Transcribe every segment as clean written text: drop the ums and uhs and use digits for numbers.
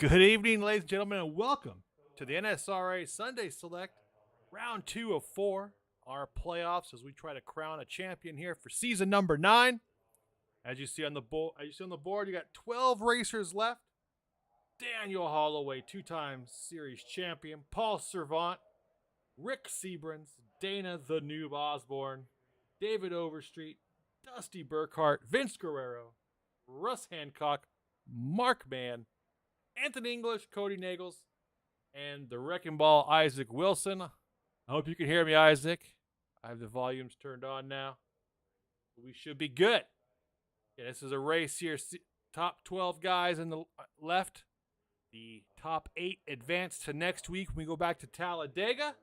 Good evening, ladies and gentlemen, and welcome to the NSRA Sunday Select, round 2 of 4, our playoffs as we try to crown a champion here for season number 9. As you see on the board, you got 12 racers left. Daniel Holloway, 2-time series champion, Paul Servant, Rick Seabrans, Dana the Noob Osborne, David Overstreet, Dusty Burkhart, Vince Guerrero, Russ Hancock, Mark Mann, Anthony English, Cody Nagels, and the Wrecking Ball, Isaac Wilson. I hope you can hear me, Isaac. I have the volumes turned on now. We should be good. Yeah, this is a race here. Top 12 guys in the left. The top 8 advance to next week when we go back to Talladega.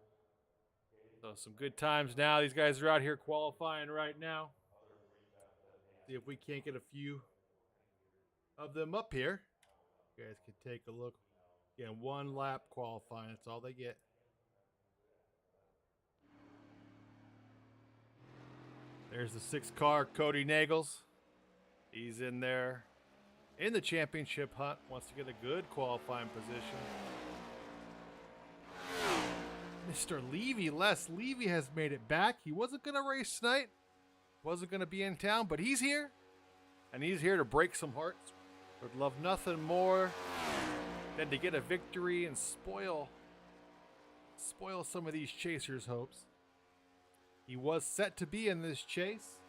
So some good times now. These guys are out here qualifying right now. See if we can't get a few of them up here. You guys can take a look. Again, 1 lap qualifying. That's all they get. There's the 6 car, Cody Nagels. He's in there in the championship hunt. Wants to get a good qualifying position. Mr. Levy, Les Levy has made it back. He wasn't going to race tonight. Wasn't going to be in town, but he's here. And he's here to break some hearts. Would love nothing more than to get a victory and spoil some of these chasers' hopes. He was set to be in this chase,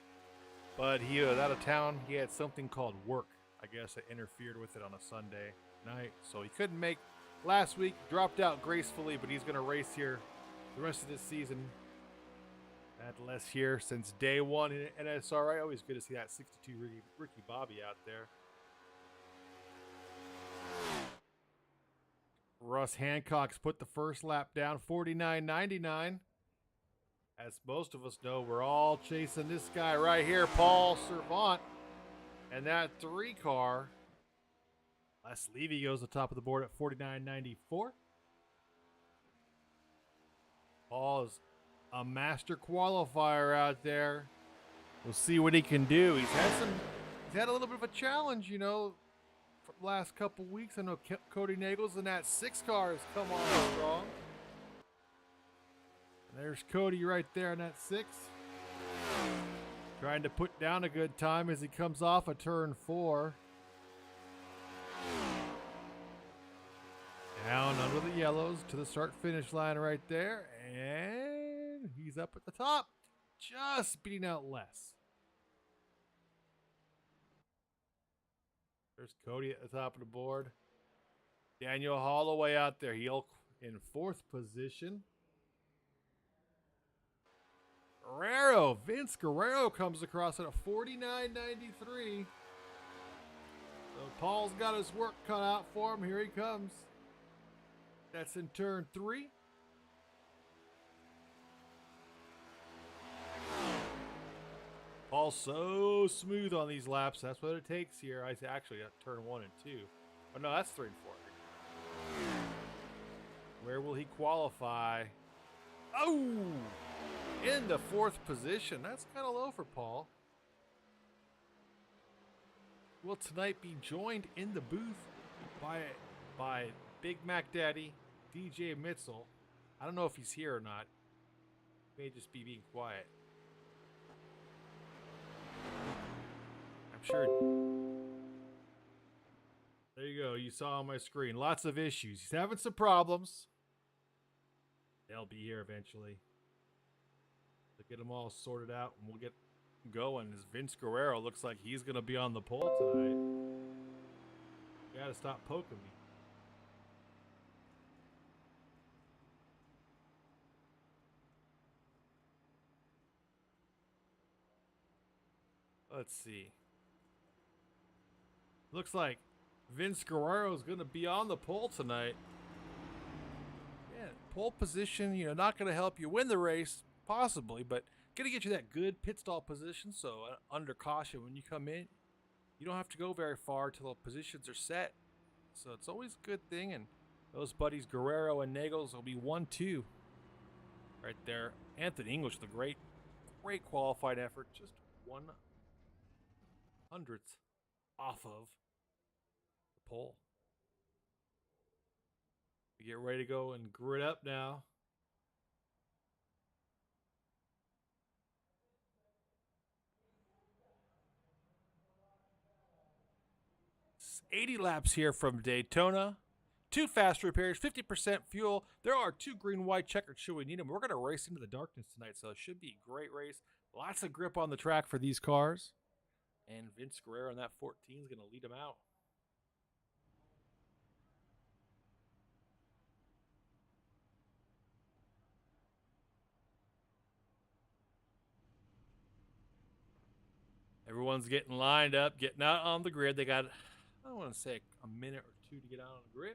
but he was out of town. He had something called work, I guess, that interfered with it on a Sunday night. So he couldn't make last week, dropped out gracefully, but he's going to race here the rest of this season. Had Les here since day one in NSRA. Always good to see that 62 Ricky Bobby out there. Russ Hancock's put the first lap down, 49.99. As most of us know, we're all chasing this guy right here, Paul Servant. And that 3 car, Les Levy goes to the top of the board at 49.94. Paul is a master qualifier out there. We'll see what he can do. He's had a little bit of a challenge, you know, for the last couple weeks. I know Cody Nagels and that 6 car has come on strong. And there's Cody right there in that 6. Trying to put down a good time as he comes off a turn 4. Down under the yellows to the start-finish line right there. And he's up at the top. Just beating out Les. There's Cody at the top of the board. Daniel Holloway out there. He'll in 4th position. Vince Guerrero comes across at a 49.93. So Paul's got his work cut out for him. Here he comes. That's in turn 3. Paul's so smooth on these laps. That's what it takes here. I actually got turn 1 and 2. Oh no, that's 3 and 4. Where will he qualify? Oh! In the 4th position. That's kind of low for Paul. Will tonight be joined in the booth by Big Mac Daddy, DJ Mitzel. I don't know if he's here or not. He may just be being quiet. I'm sure. There you go. You saw on my screen. Lots of issues. He's having some problems. They'll be here eventually. To get them all sorted out, and we'll get going. As Vince Guerrero looks like he's going to be on the pole tonight. You got to stop poking me. Let's see. Looks like Vince Guerrero is going to be on the pole tonight. Yeah, pole position, you know, not going to help you win the race. Possibly, but going to get you that good pit stall position. So under caution when you come in, you don't have to go very far till the positions are set. So it's always a good thing. And those buddies Guerrero and Nagels will be 1-2 right there. Anthony English, the great qualified effort, just 1/100th off of the pole. We get ready to go and grid up now. 80 laps here from Daytona. 2 fast repairs, 50% fuel. There are 2 green-white checkers should we need them. We're going to race into the darkness tonight, so it should be a great race. Lots of grip on the track for these cars. And Vince Guerrero on that 14 is going to lead them out. Everyone's getting lined up, getting out on the grid. They got, I don't want to say a minute or 2 to get out on the grid.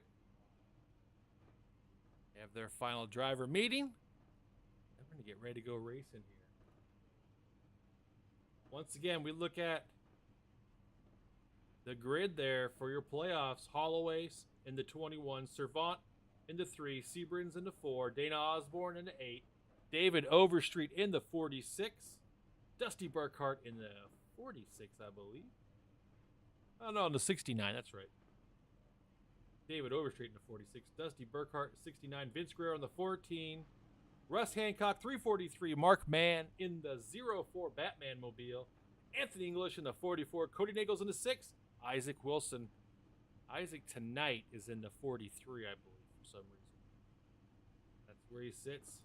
They have their final driver meeting. They're going to get ready to go racing here. Once again, we look at the grid there for your playoffs. Holloway in the 21, Servant in the 3, Seabrins in the 4, Dana Osborne in the 8, David Overstreet in the 46, Dusty Burkhart in the 46, I believe. Oh, no, in the 69, that's right. David Overstreet in the 46, Dusty Burkhart 69, Vince Guerrero in the 14, Russ Hancock 343, Mark Mann in the 04 Batman Mobile, Anthony English in the 44, Cody Nagels in the 6, Isaac Wilson. Isaac tonight is in the 43, I believe, for some reason. That's where he sits.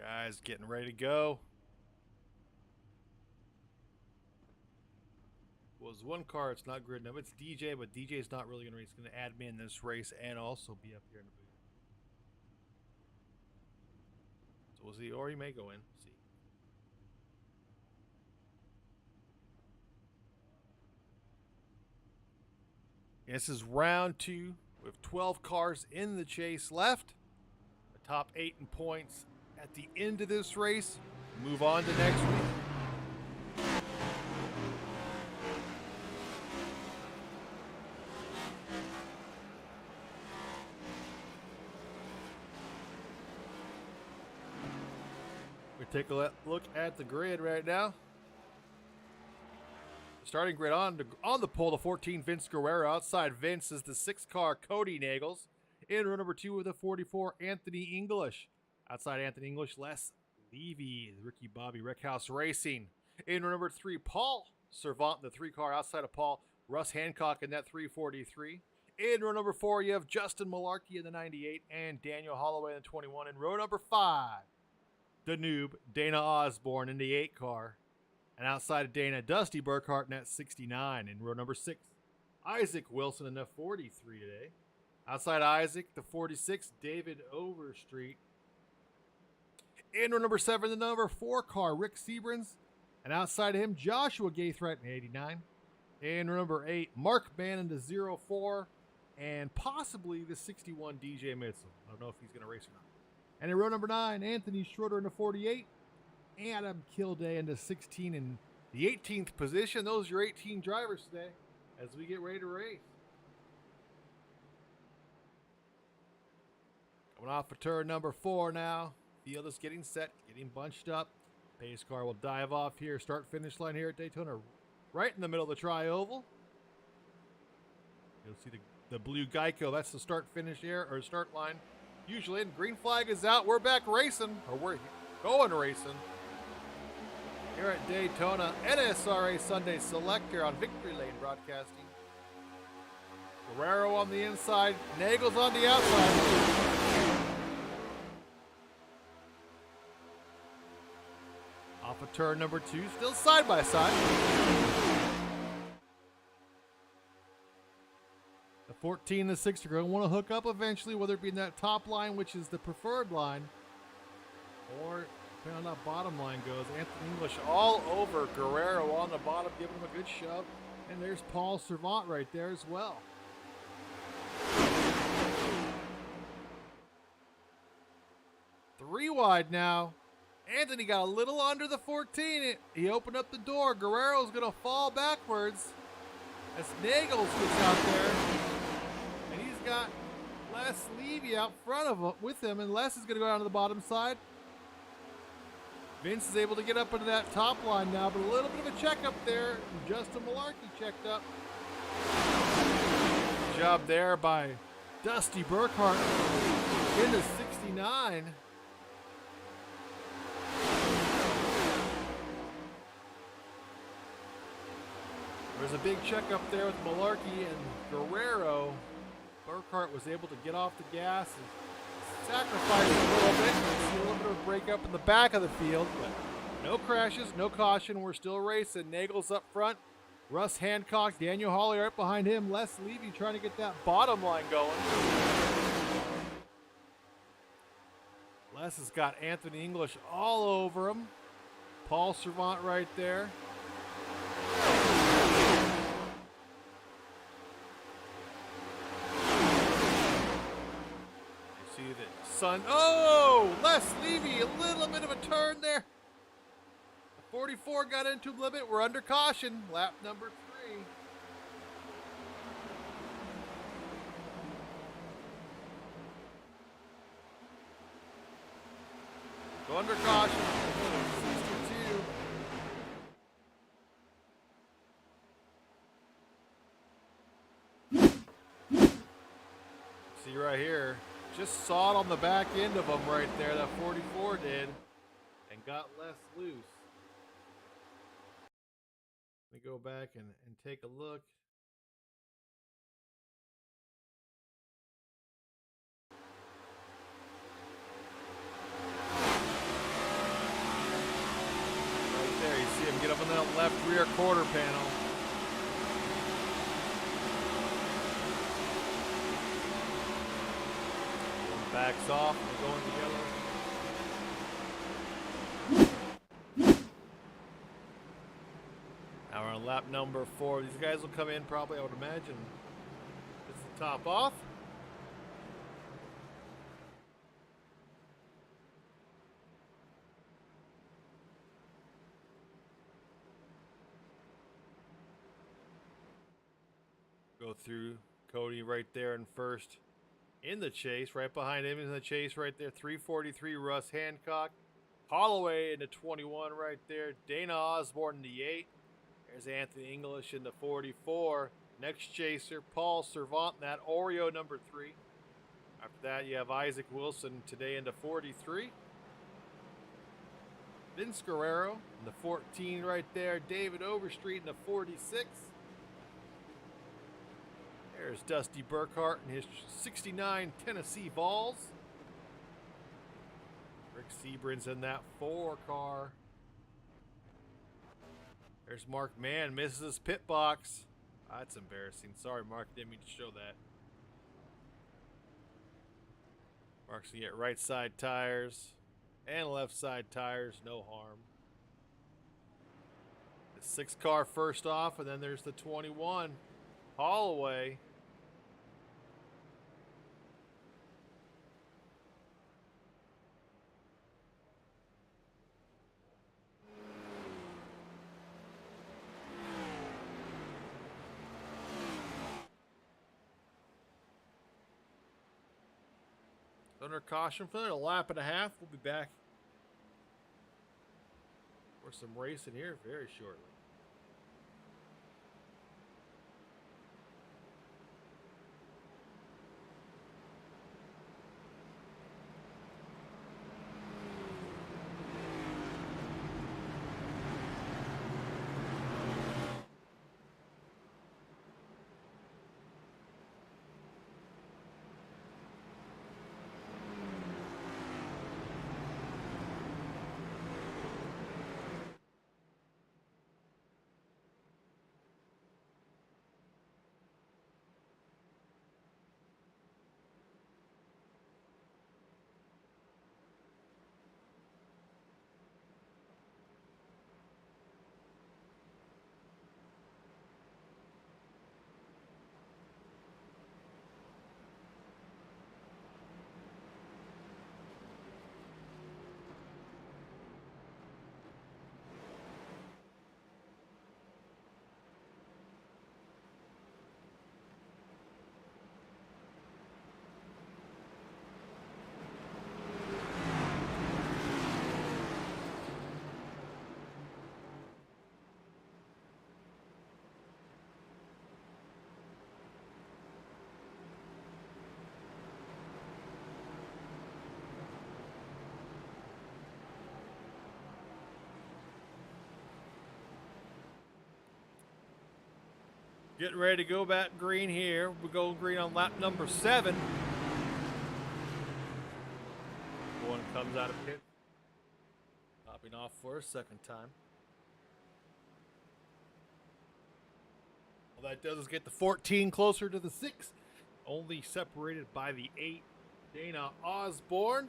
Guys getting ready to go. Well, there's one car, it's not grid. No, it's DJ, but DJ's not really going to race. He's going to add me in this race and also be up here in the booth. So we'll see, or he may go in. See. This is round 2 with 12 cars in the chase left. The top 8 in points at the end of this race. Move on to next week. We take a look at the grid right now. Starting grid on the pole, the 14 Vince Guerrero. Outside Vince is the 6 car Cody Nagels. In row number 2 with the 44 Anthony English. Outside Anthony English, Les Levy, Ricky Bobby Wreckhouse Racing. In row number 3, Paul Servant, the 3 car. Outside of Paul, Russ Hancock in that 343. In row number 4, you have Justin Malarkey in the 98 and Daniel Holloway in the 21. In row number 5, the noob Dana Osborne in the 8 car. And outside of Dana, Dusty Burkhart in that 69. In row number 6, Isaac Wilson in the 43 today. Outside Isaac, the 46, David Overstreet. In row number 7, the number 4 car, Rick Seabrins. And outside of him, Joshua Gaithright in 89. In row number 8, Mark Mann in the 04. And possibly the 61 DJ Mitchell. I don't know if he's going to race or not. And in row number 9, Anthony Schroeder in the 48. Adam Kilday in the 16 in the 18th position. Those are your 18 drivers today as we get ready to race. Coming off of turn number 4 now. Field is getting set, getting bunched up. Pace car will dive off here. Start finish line here at Daytona, right in the middle of the tri-oval. You'll see the blue Geico. That's the start finish here, or start line. Usually, and green flag is out. We're back racing, or we're going racing. Here at Daytona, NSRA Sunday Select here on Victory Lane Broadcasting. Guerrero on the inside, Nagels on the outside. Off of turn number 2, still side by side. The 14 and the 6 are going to want to hook up eventually, whether it be in that top line, which is the preferred line, or depending on how bottom line goes. Anthony English all over Guerrero on the bottom, giving him a good shove. And there's Paul Servant right there as well. Three wide now. Anthony got a little under the 14. He opened up the door. Guerrero's going to fall backwards as Nagels gets out there. And he's got Les Levy out front of him, with him, and Les is going to go down to the bottom side. Vince is able to get up into that top line now, but a little bit of a checkup there. Justin Malarkey checked up. Good job there by Dusty Burkhart into 69. There's a big checkup there with Malarkey and Guerrero. Burkhart was able to get off the gas and sacrifice a little bit. You see a little bit of a breakup in the back of the field, but no crashes, no caution. We're still racing. Nagel's up front. Russ Hancock, Daniel Hawley right behind him. Les Levy trying to get that bottom line going. Les has got Anthony English all over him. Paul Servant right there. You see the sun. Oh, Les Levy, a little bit of a turn there. 44 got into a little bit. We're under caution. Lap number 3. Go under caution. 62. See right here. Just saw it on the back end of them right there. That 44 did. And got less loose. Let me go back and take a look. Right there, you see him get up on that left rear quarter panel. One backs off, they're going together. Now we're on lap number 4. These guys will come in probably, I would imagine. It's the top off. Go through Cody right there in first in the chase. Right behind him in the chase right there. 343 Russ Hancock. Holloway into 21 right there. Dana Osborne in the 8. There's Anthony English in the 44. Next chaser, Paul Servant in that Oreo number 3. After that, you have Isaac Wilson today into 43. Vince Guerrero in the 14 right there. David Overstreet in the 46. There's Dusty Burkhart in his 69 Tennessee Vols. Rick Sebrin's in that 4 car. There's Mark Mann, misses his pit box. That's embarrassing. Sorry, Mark, didn't mean to show that. Mark's gonna get right side tires and left side tires, no harm. The 6 car first off, and then there's the 21. Holloway. Under caution for a lap and a half. We'll be back for some racing here very shortly. Getting ready to go back green here. We go green on lap number 7. One comes out of pit. Popping off for a second time. All that does is get the 14 closer to the 6. Only separated by the 8. Dana Osborne.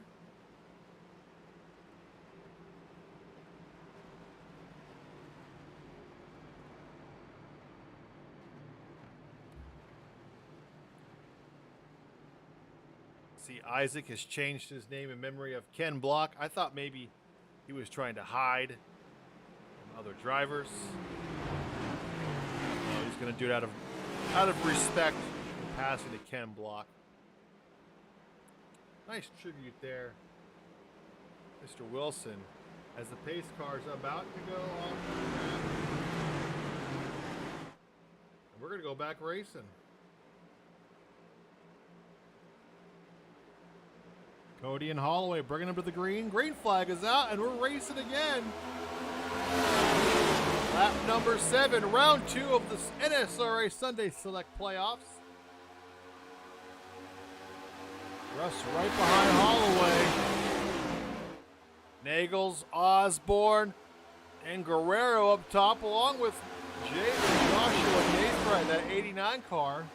See, Isaac has changed his name in memory of Ken Block. I thought maybe he was trying to hide from other drivers. No, he's going to do it out of respect for passing to Ken Block. Nice tribute there, Mr. Wilson, as the pace car is about to go off the track. And we're going to go back racing. Cody and Holloway bringing them to the green. Green flag is out, and we're racing again. Lap number 7, round 2 of the NSRA Sunday Select Playoffs. Russ right behind Holloway. Nagels, Osborne, and Guerrero up top, along with Jay and Joshua Gaithright, that 89 car.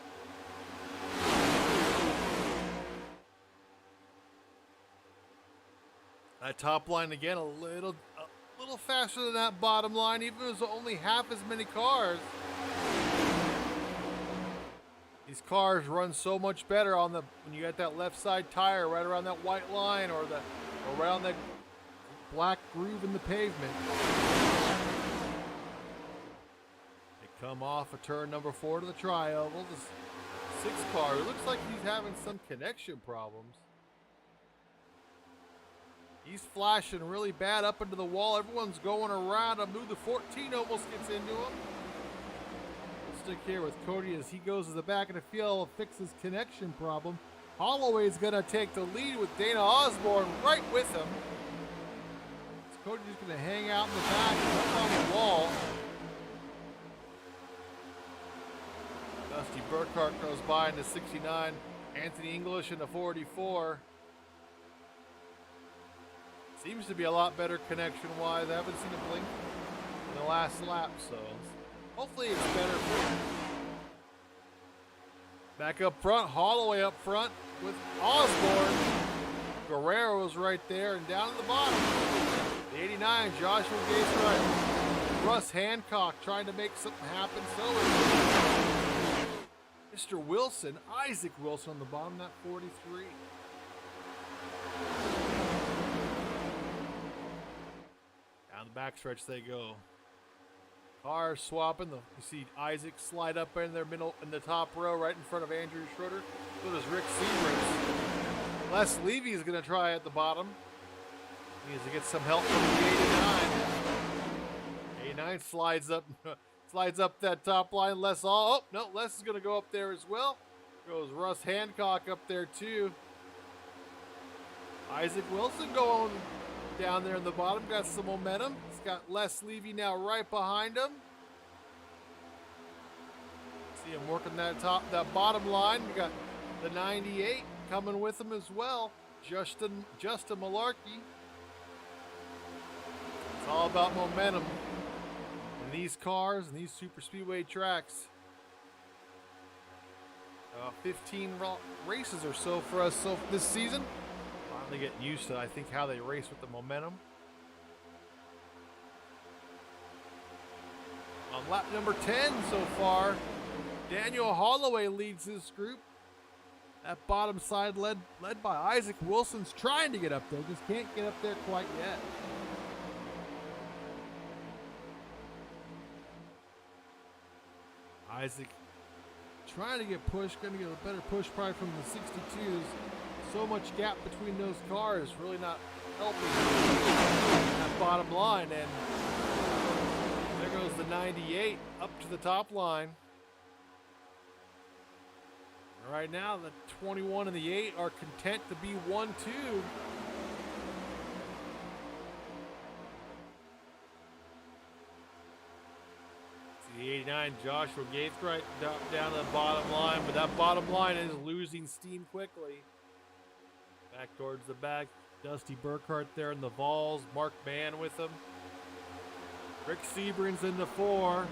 That top line again, a little faster than that bottom line, even though there's only half as many cars. These cars run so much better on when you got that left side tire right around that white line or around that black groove in the pavement. They come off of turn number 4 to the tri-oval. The 6 car, it looks like he's having some connection problems. He's flashing really bad up into the wall. Everyone's going around him. The 14 almost gets into him. We'll stick here with Cody as he goes to the back of the field, fix his connection problem. Holloway's going to take the lead with Dana Osborne right with him. Cody's just going to hang out in the back and up on the wall. Dusty Burkhart goes by in the 69. Anthony English in the 44. Seems to be a lot better connection-wise. I haven't seen a blink in the last lap, so hopefully it's better for him. Back up front, Holloway up front with Osborne. Guerrero's right there, and down at the bottom, the 89, Joshua Gaithright. Russ Hancock trying to make something happen. So is Mr. Wilson, Isaac Wilson on the bottom, that 43. Down the backstretch they go. Cars swapping. You see Isaac slide up in their middle in the top row, right in front of Andrew Schroeder. So does Rick Seabrams. Les Levy is going to try at the bottom. He needs to get some help from the 89. 89 slides up that top line. Les is going to go up there as well. Goes Russ Hancock up there too. Isaac Wilson going down there in the bottom, got some momentum. He's got Les Levy now right behind him. See him working that bottom line. We got the 98 coming with him as well. Justin Malarkey. It's all about momentum in these cars and these super speedway tracks. 15 races or so for us this season. Finally getting used to, I think, how they race with the momentum. On lap number 10 so far, Daniel Holloway leads this group. That bottom side led by Isaac Wilson's trying to get up there, just can't get up there quite yet. Isaac trying to get pushed, going to get a better push probably from the 62s. So much gap between those cars, really not helping that bottom line. And there goes the 98 up to the top line. Right now, the 21 and the 8 are content to be 1-2. See The 89 Joshua Gaithright down to the bottom line, but that bottom line is losing steam quickly. Back towards the back, Dusty Burkhart there in the Vols, Mark Mann with him. Rick Sebring's in the 4.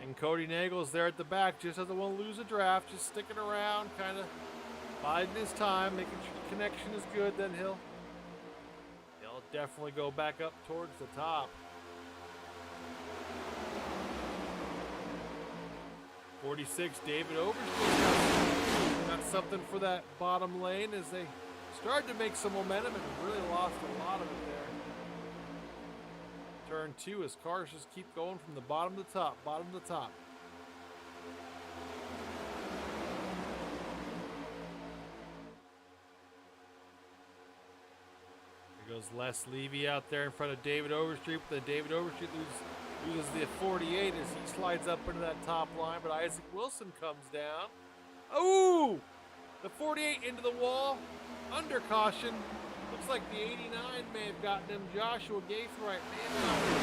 And Cody Nagel's there at the back, just doesn't want to lose a draft, just sticking around, kind of biding his time, making sure the connection is good, then he'll definitely go back up towards the top. 46, David Overstreet got something for that bottom lane as they started to make some momentum and really lost a lot of it there. Turn 2 as cars just keep going from the bottom to the top, bottom to the top. There goes Les Levy out there in front of David Overstreet, but then David Overstreet loses the 48 as he slides up into that top line, but Isaac Wilson comes down. Oh! The 48 into the wall, under caution. Looks like the 89 may have gotten him. Joshua Gaithright may have gotten him.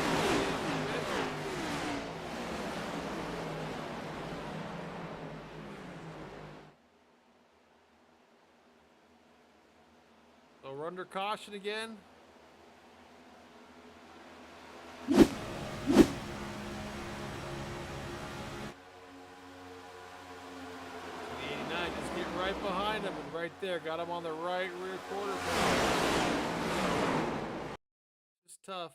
So we're under caution again. Right behind him and right there, got him on the right rear quarter. It's tough.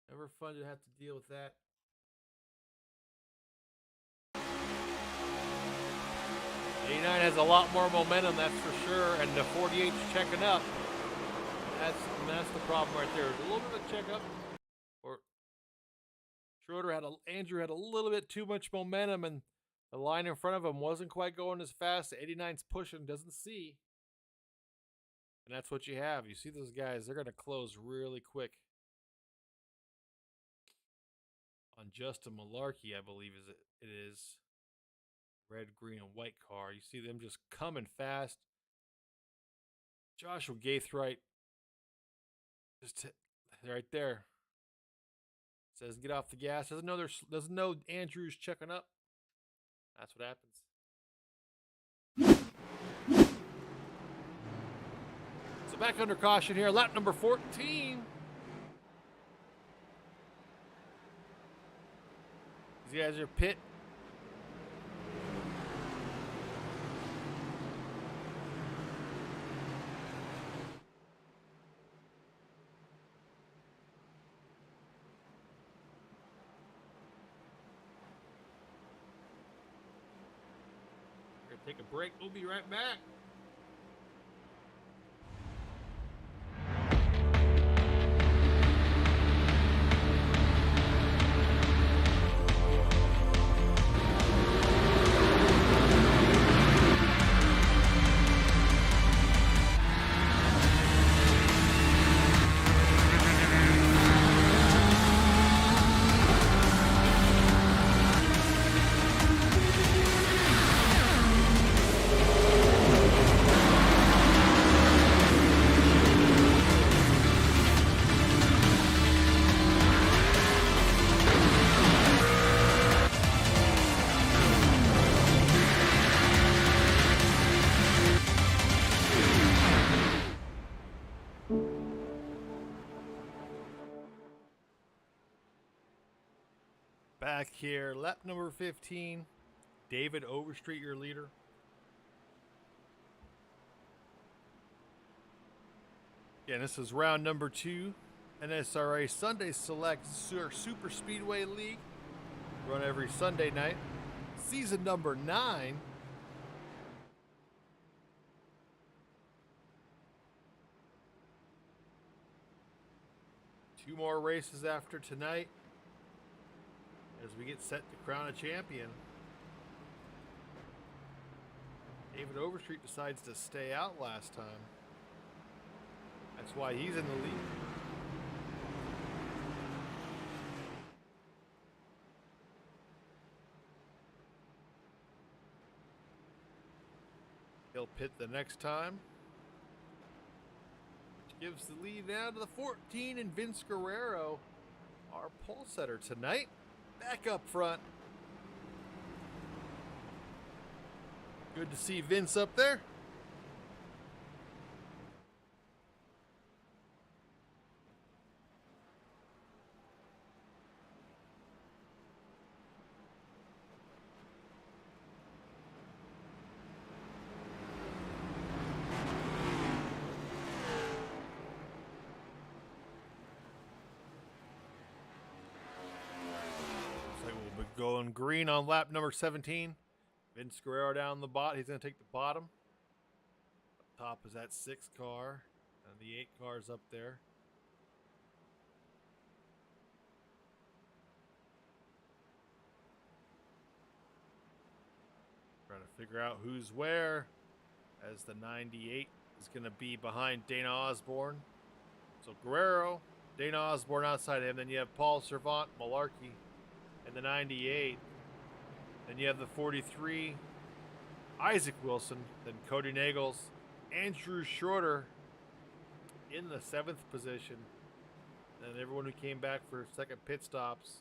Never fun to have to deal with that. 89 has a lot more momentum, that's for sure, and the 48's checking up. That's the problem right there. There's a little bit of check up. Andrew had a little bit too much momentum, and the line in front of him wasn't quite going as fast. 89's pushing, doesn't see. And that's what you have. You see those guys, they're going to close really quick. On Justin Malarkey, I believe it is. Red, green, and white car. You see them just coming fast. Joshua Gaithright, just right there. Says get off the gas. Doesn't know Andrew's checking up. That's what happens. So back under caution here. Lap number 14. These guys are pit. Take a break. We'll be right back. Back here, lap number 15. David Overstreet, your leader. Again, this is round number 2. NSRA Sunday Select Super Speedway League. Run every Sunday night. Season number 9. Two more races after tonight as we get set to crown a champion. David Overstreet decides to stay out last time. That's why he's in the lead. He'll pit the next time. gives the lead now to the 14, and Vince Guerrero, our pole setter tonight, back up front. Good to see Vince up there. We'll be going green on lap number 17. Vince Guerrero down the bottom. He's going to take the bottom. Up top is that 6 car. And the 8 cars up there. Trying to figure out who's where. As the 98 is going to be behind Dana Osborne. So Guerrero, Dana Osborne outside him. Then you have Paul Servant, Malarkey, and the 98. Then you have the 43, Isaac Wilson. Then Cody Nagels, Andrew Schroeder in the 7th position. And everyone who came back for second pit stops.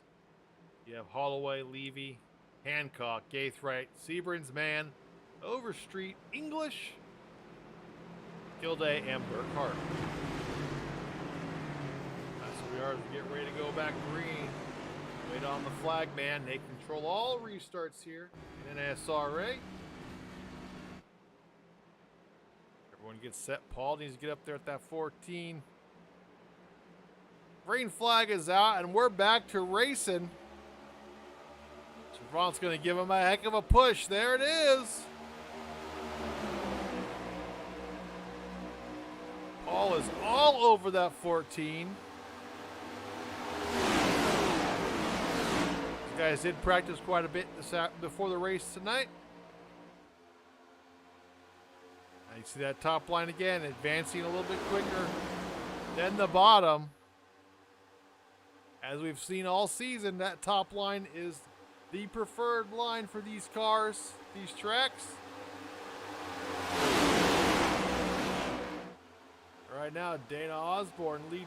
You have Holloway, Levy, Hancock, Gaithright, Sebrin's man, Overstreet, English, Gilday, and Burkhart. That's where we are as we get ready to go back green. Wait on the flag, man. They control all restarts here in NSRA. Everyone gets set. Paul needs to get up there at that 14. Green flag is out, and we're back to racing. Servant's going to give him a heck of a push. There it is. Paul is all over that 14. These guys did practice quite a bit before the race tonight. Now you see that top line again, advancing a little bit quicker than the bottom. As we've seen all season, that top line is the preferred line for these cars, these tracks. Right now, Dana Osborne leading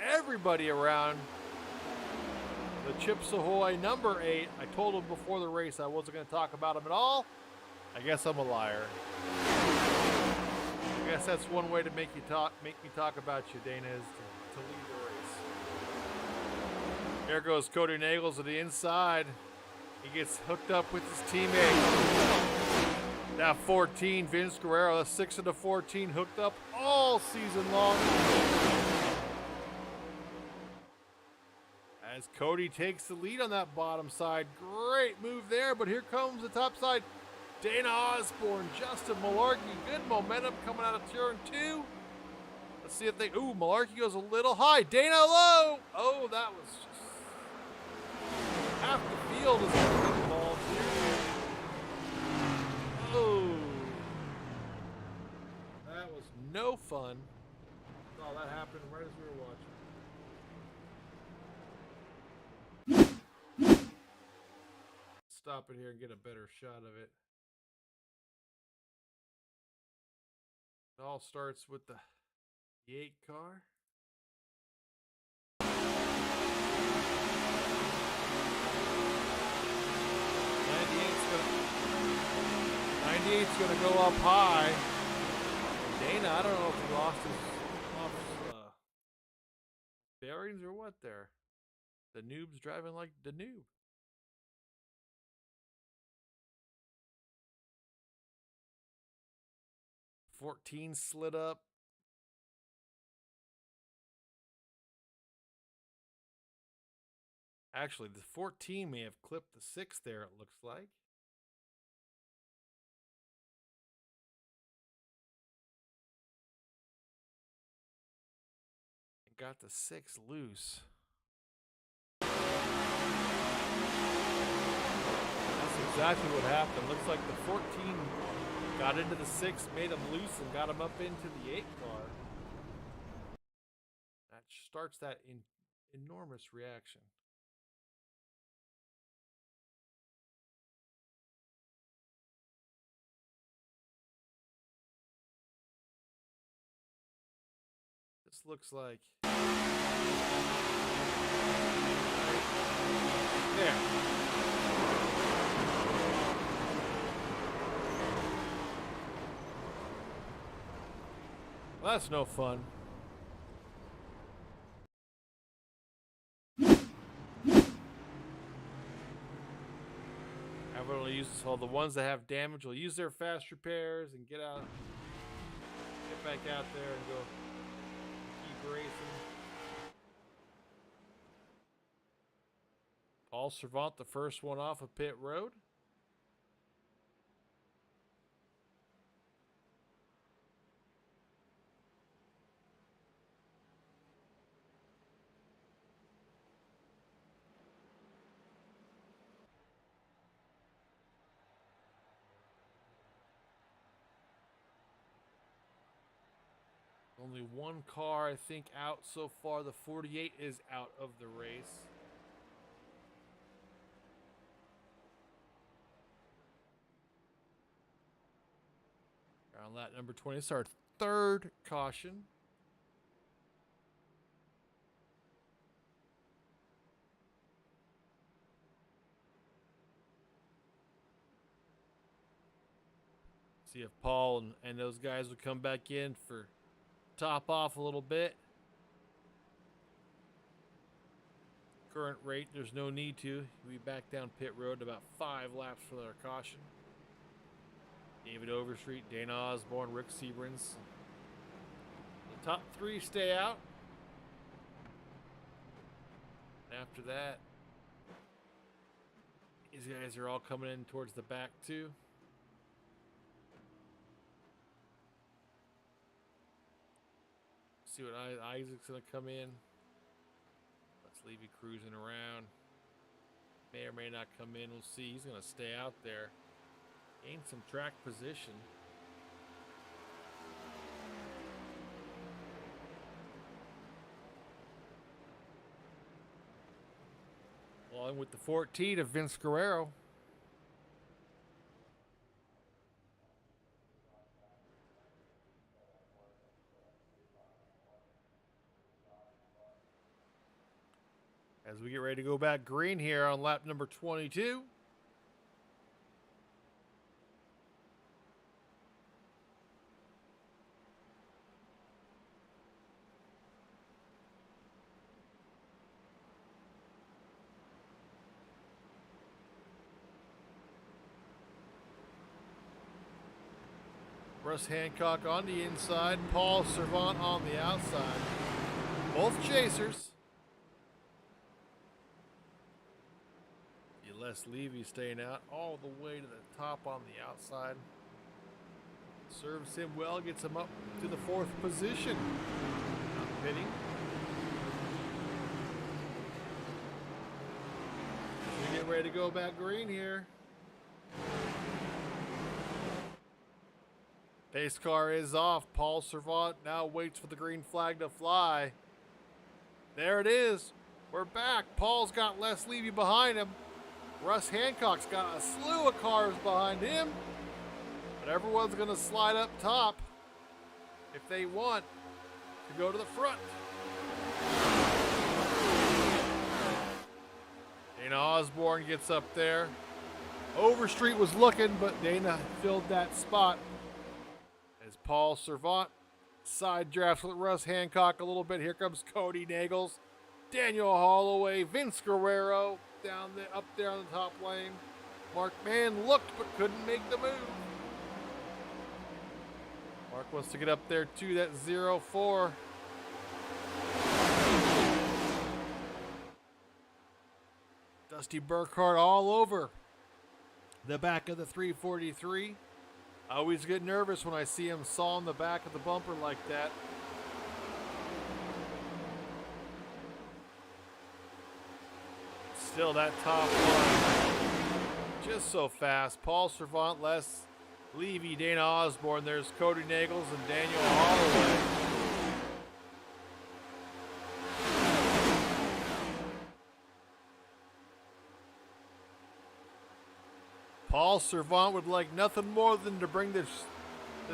everybody around. The Chips Ahoy number 8. I told him before the race I wasn't going to talk about him at all. I guess I'm a liar. I guess that's one way to make me talk about you, Dana, is to lead the race. There goes Cody Nagels to the inside. He gets hooked up with his teammate. That 14, Vince Guerrero, the 6 of the 14, hooked up all season long. As Cody takes the lead on that bottom side. Great move there, but here comes the top side. Dana Osborne, Justin Malarkey, good momentum coming out of turn 2. Let's see if they, Malarkey goes a little high. Dana low. Oh, that was just, half the field is involved here. Oh, that was no fun. Oh, that happened right as we were watching. Stop it here and get a better shot of it. It all starts with the 8 car. 98's going to go up high. Dana, I don't know if he lost his bearings or what there. The noob's driving like the noob. '14 slid up. Actually, the 14 may have clipped the 6 there, it looks like. Got the 6 loose. That's exactly what happened. Looks like the 14 got into the 6, made him loose, and got him up into the 8 car. That starts that enormous reaction. This looks like there. Well, that's no fun. Everyone will use this. All the ones that have damage will use their fast repairs and get back out there and go keep racing. Paul Servant, the first one off of pit road. Only one car, I think, out so far. The 48 is out of the race. On lap number 20, it's our third caution. See if Paul and those guys will come back in for top off a little bit. Current rate, there's no need to. We back down pit road about 5 laps for their caution. David Overstreet, Dana Osborne, Rick Seabrans. The top 3 stay out. After that, these guys are all coming in towards the back too. See what Isaac's gonna come in. Let's leave you cruising around. May or may not come in. We'll see. He's gonna stay out there. Gain some track position. Along with the 14 of Vince Guerrero. As we get ready to go back green here on lap number 22. Russ Hancock on the inside, Paul Servant on the outside. Both chasers. Les Levy staying out all the way to the top on the outside. Serves him well, gets him up to the 4th position. Not pitting. We get ready to go back green here. Pace car is off. Paul Servant now waits for the green flag to fly. There it is. We're back. Paul's got Les Levy behind him. Russ Hancock's got a slew of cars behind him. But everyone's going to slide up top if they want to go to the front. Dana Osborne gets up there. Overstreet was looking, but Dana filled that spot. As Paul Servant side drafts with Russ Hancock a little bit. Here comes Cody Nagels, Daniel Holloway, Vince Guerrero up there on the top lane. Mark Mann looked but couldn't make the move. Mark wants to get up there too. That 0-4. Dusty Burkhardt all over the back of the 343. I always get nervous when I see him sawing the back of the bumper like that. Still that top line. Just so fast. Paul Servant, Les Levy, Dana Osborne. There's Cody Nagels and Daniel Holloway. Paul Servant would like nothing more than to bring the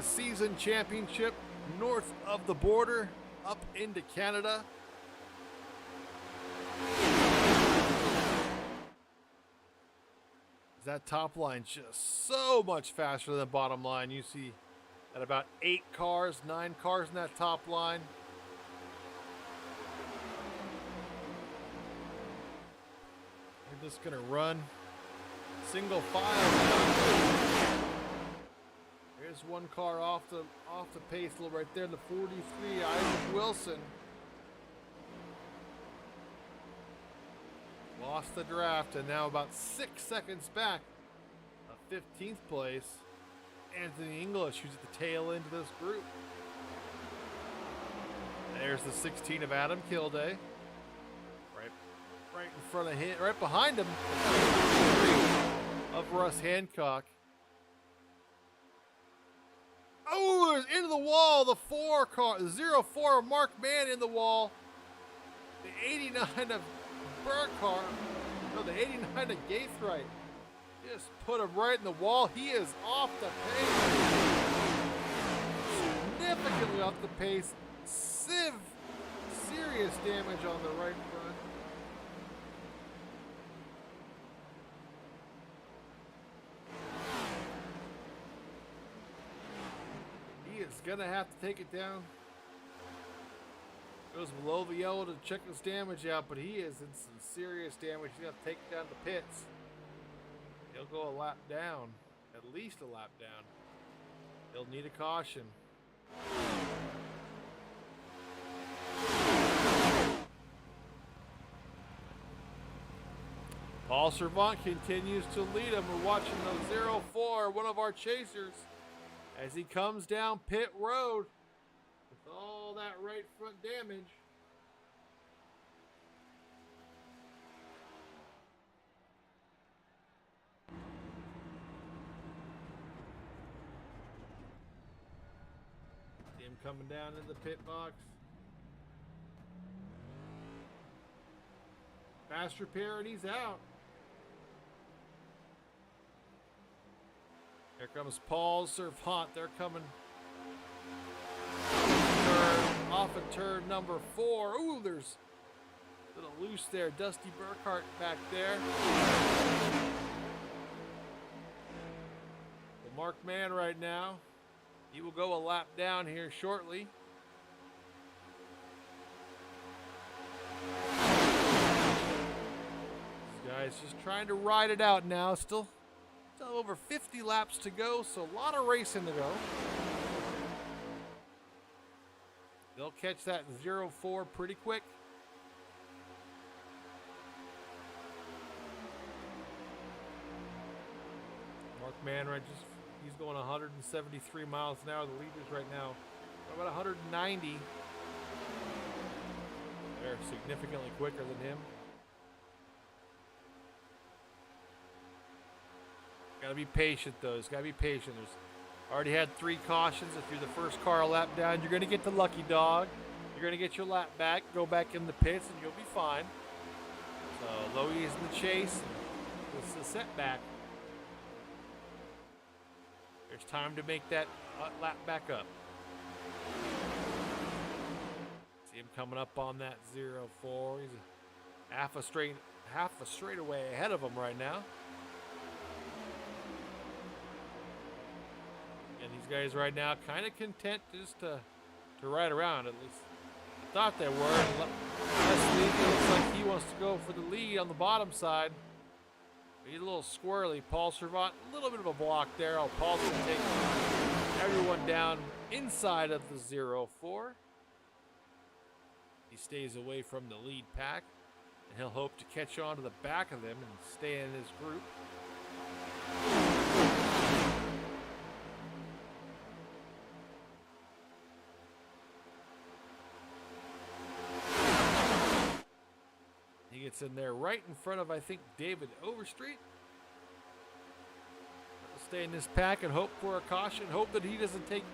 season championship north of the border up into Canada. That top line just so much faster than the bottom line. You see at about 8 cars, 9 cars in that top line. We're just gonna run single file. There's one car off the pace a little right there, the 43, Isaac Wilson. Lost the draft, and now about 6 seconds back, a 15th place, Anthony English, who's at the tail end of this group. There's the 16 of Adam Kilday, right in front of him, right behind him, of Russ Hancock. Oh, there's into the wall, the 4 car, the 04 of Mark Mann in the wall, the 89 of Burkhart, no, the 89 of Gaithright, just put him right in the wall. He is off the pace, significantly off the pace. Serious damage on the right front. He is gonna have to take it down. Goes below the yellow to check his damage out, but he is in some serious damage. He's got to take it down the pits. He'll go a lap down, at least a lap down. He'll need a caution. Paul Servant continues to lead him. We're watching the 04, one of our chasers, as he comes down pit road. All that right front damage. See him coming down in the pit box. Fast repair and he's out. Here comes Paul Servant. They're coming off of turn number 4. Ooh, there's a little loose there. Dusty Burkhart back there. Well, Mark Mann right now, he will go a lap down here shortly. These guys just trying to ride it out now. Still over 50 laps to go, so a lot of racing to go. They'll catch that 04 pretty quick. Mark Mann he's going 173 miles an hour. The leaders right now are about 190. They're significantly quicker than him. Gotta be patient though. It's gotta be patient. There's already had 3 cautions. If you're the first car a lap down, you're going to get the lucky dog. You're going to get your lap back, go back in the pits, and you'll be fine. So Lowy is in the chase. This is a setback. There's time to make that lap back up. See him coming up on that 04. He's half a straightaway ahead of him right now. And these guys right now kind of content just to ride around, at least. I thought they were. Leslie looks like he wants to go for the lead on the bottom side. He's a little squirrely. Paul Servant, a little bit of a block there. Oh, Paul's going to take everyone down inside of the 04. He stays away from the lead pack, and he'll hope to catch on to the back of them and stay in his group. He gets in there right in front of, I think, David Overstreet. He'll stay in this pack and hope for a caution. Hope that he doesn't take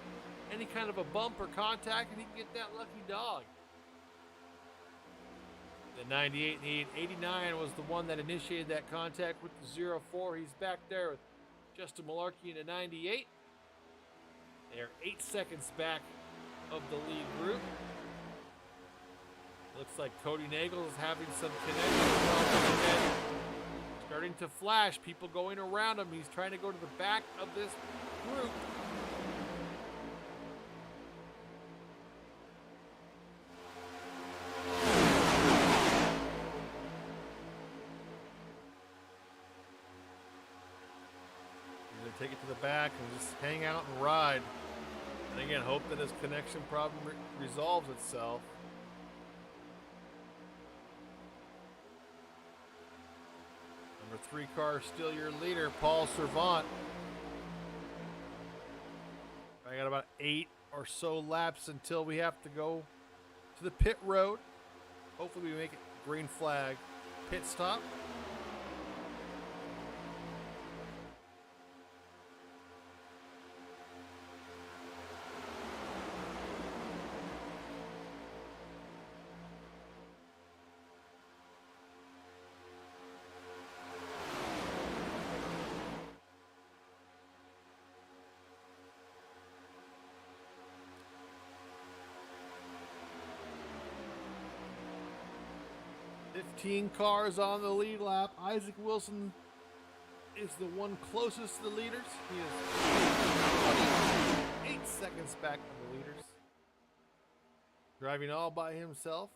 any kind of a bump or contact and he can get that lucky dog. The 98 and 89 was the one that initiated that contact with the 04. He's back there with Justin Malarkey in a 98. They're 8 seconds back of the lead group. Looks like Cody Nagel is having some connection problems again. Starting to flash, people going around him. He's trying to go to the back of this group. He's going to take it to the back and just hang out and ride. And again, hope that his connection problem resolves itself. Number 3 car still your leader, Paul Servant. I got about 8 or so laps until we have to go to the pit road. Hopefully we make it green flag pit stop. Cars on the lead lap. Isaac Wilson is the one closest to the leaders. He is 8 seconds back from the leaders. Driving all by himself.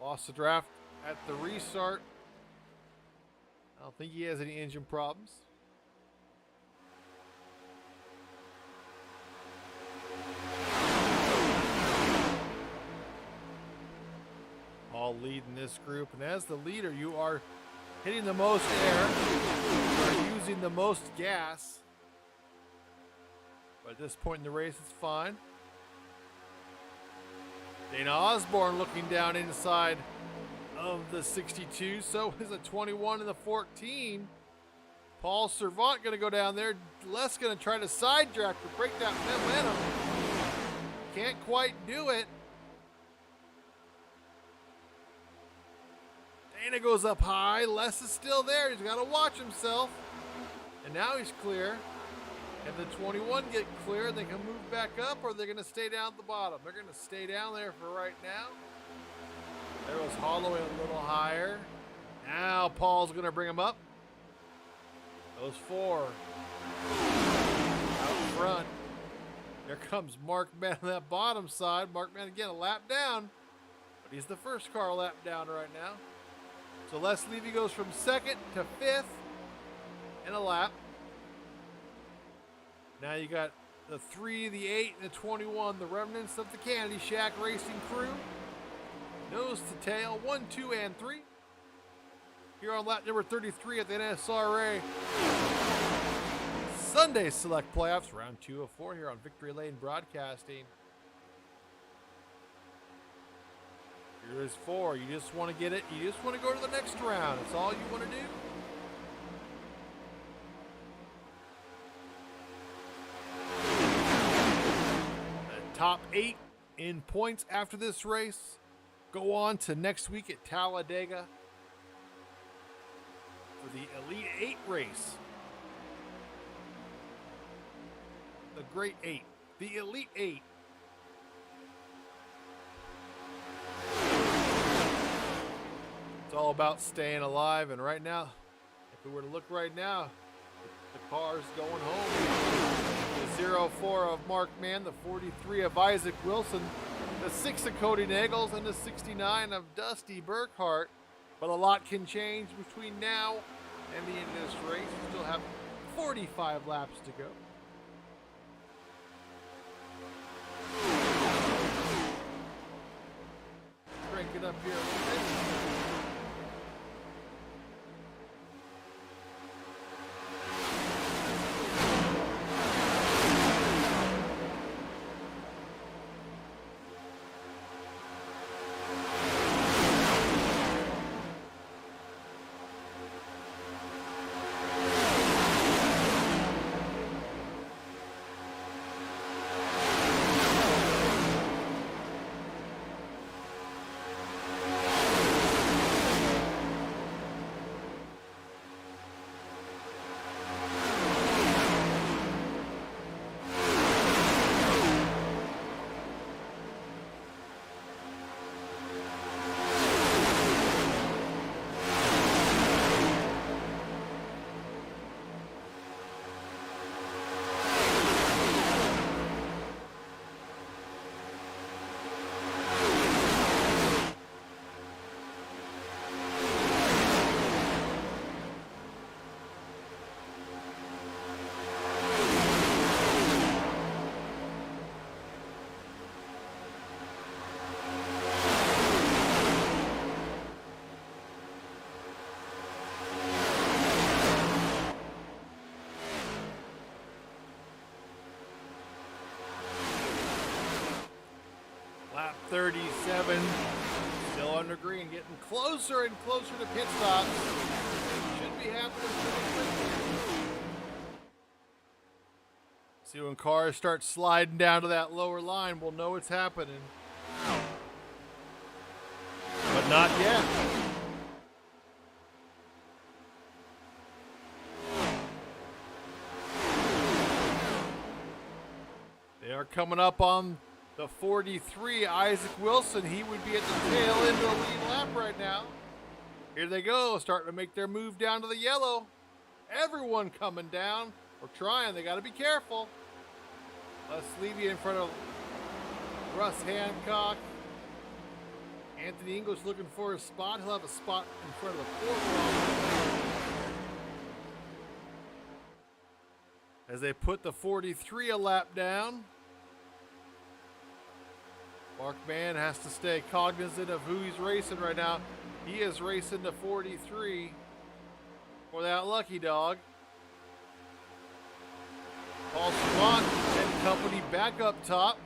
Lost the draft at the restart. I don't think he has any engine problems. All leading this group, and as the leader, you are hitting the most air, you are using the most gas. But at this point in the race, it's fine. Dana Osborne looking down inside of the 62. So is a 21 and the 14. Paul Servant going to go down there. Les going to try to side draft to break that momentum. Can't quite do it. Dana goes up high. Les is still there. He's got to watch himself. And now he's clear. If the 21 get clear, they can move back up, or they're going to stay down at the bottom. They're going to stay down there for right now. There was Holloway a little higher. Now Paul's going to bring him up. Those 4 out front. There comes Mark Mann on that bottom side. Mark Mann again a lap down, but he's the first car a lap down right now. So Les Levy goes from 2nd to 5th in a lap. Now you got the 3, the 8, and the 21, the remnants of the Kennedy Shack Racing crew. Nose to tail, 1, 2, and 3. Here on lap number 33 at the NSRA Sunday Select Playoffs, round 2 of 4 here on Victory Lane Broadcasting. Here is 4. You just want to get it. You just want to go to the next round. That's all you want to do. The top 8 in points after this race go on to next week at Talladega for the Elite 8 race. The Great 8. The Elite 8. It's all about staying alive, and right now, if we were to look right now, the car's going home. The 04 of Mark Mann, the 43 of Isaac Wilson, the 6 of Cody Nagels, and the 69 of Dusty Burkhart. But a lot can change between now and the end of this race. We still have 45 laps to go. Crank it up here a little bit. Lap 37, still under green, getting closer and closer to pit stops. Should be happening pretty quickly. See, when cars start sliding down to that lower line, we'll know it's happening. But not yet. They are coming up on the 43, Isaac Wilson. He would be at the tail end of the lead lap right now. Here they go, starting to make their move down to the yellow. Everyone coming down, or trying. They got to be careful. Les Levy in front of Russ Hancock. Anthony English looking for a spot. He'll have a spot in front of the fourth wall. As they put the 43 a lap down. Mark Mann has to stay cognizant of who he's racing right now. He is racing the 43 for that lucky dog. Paul Savant and company back up top.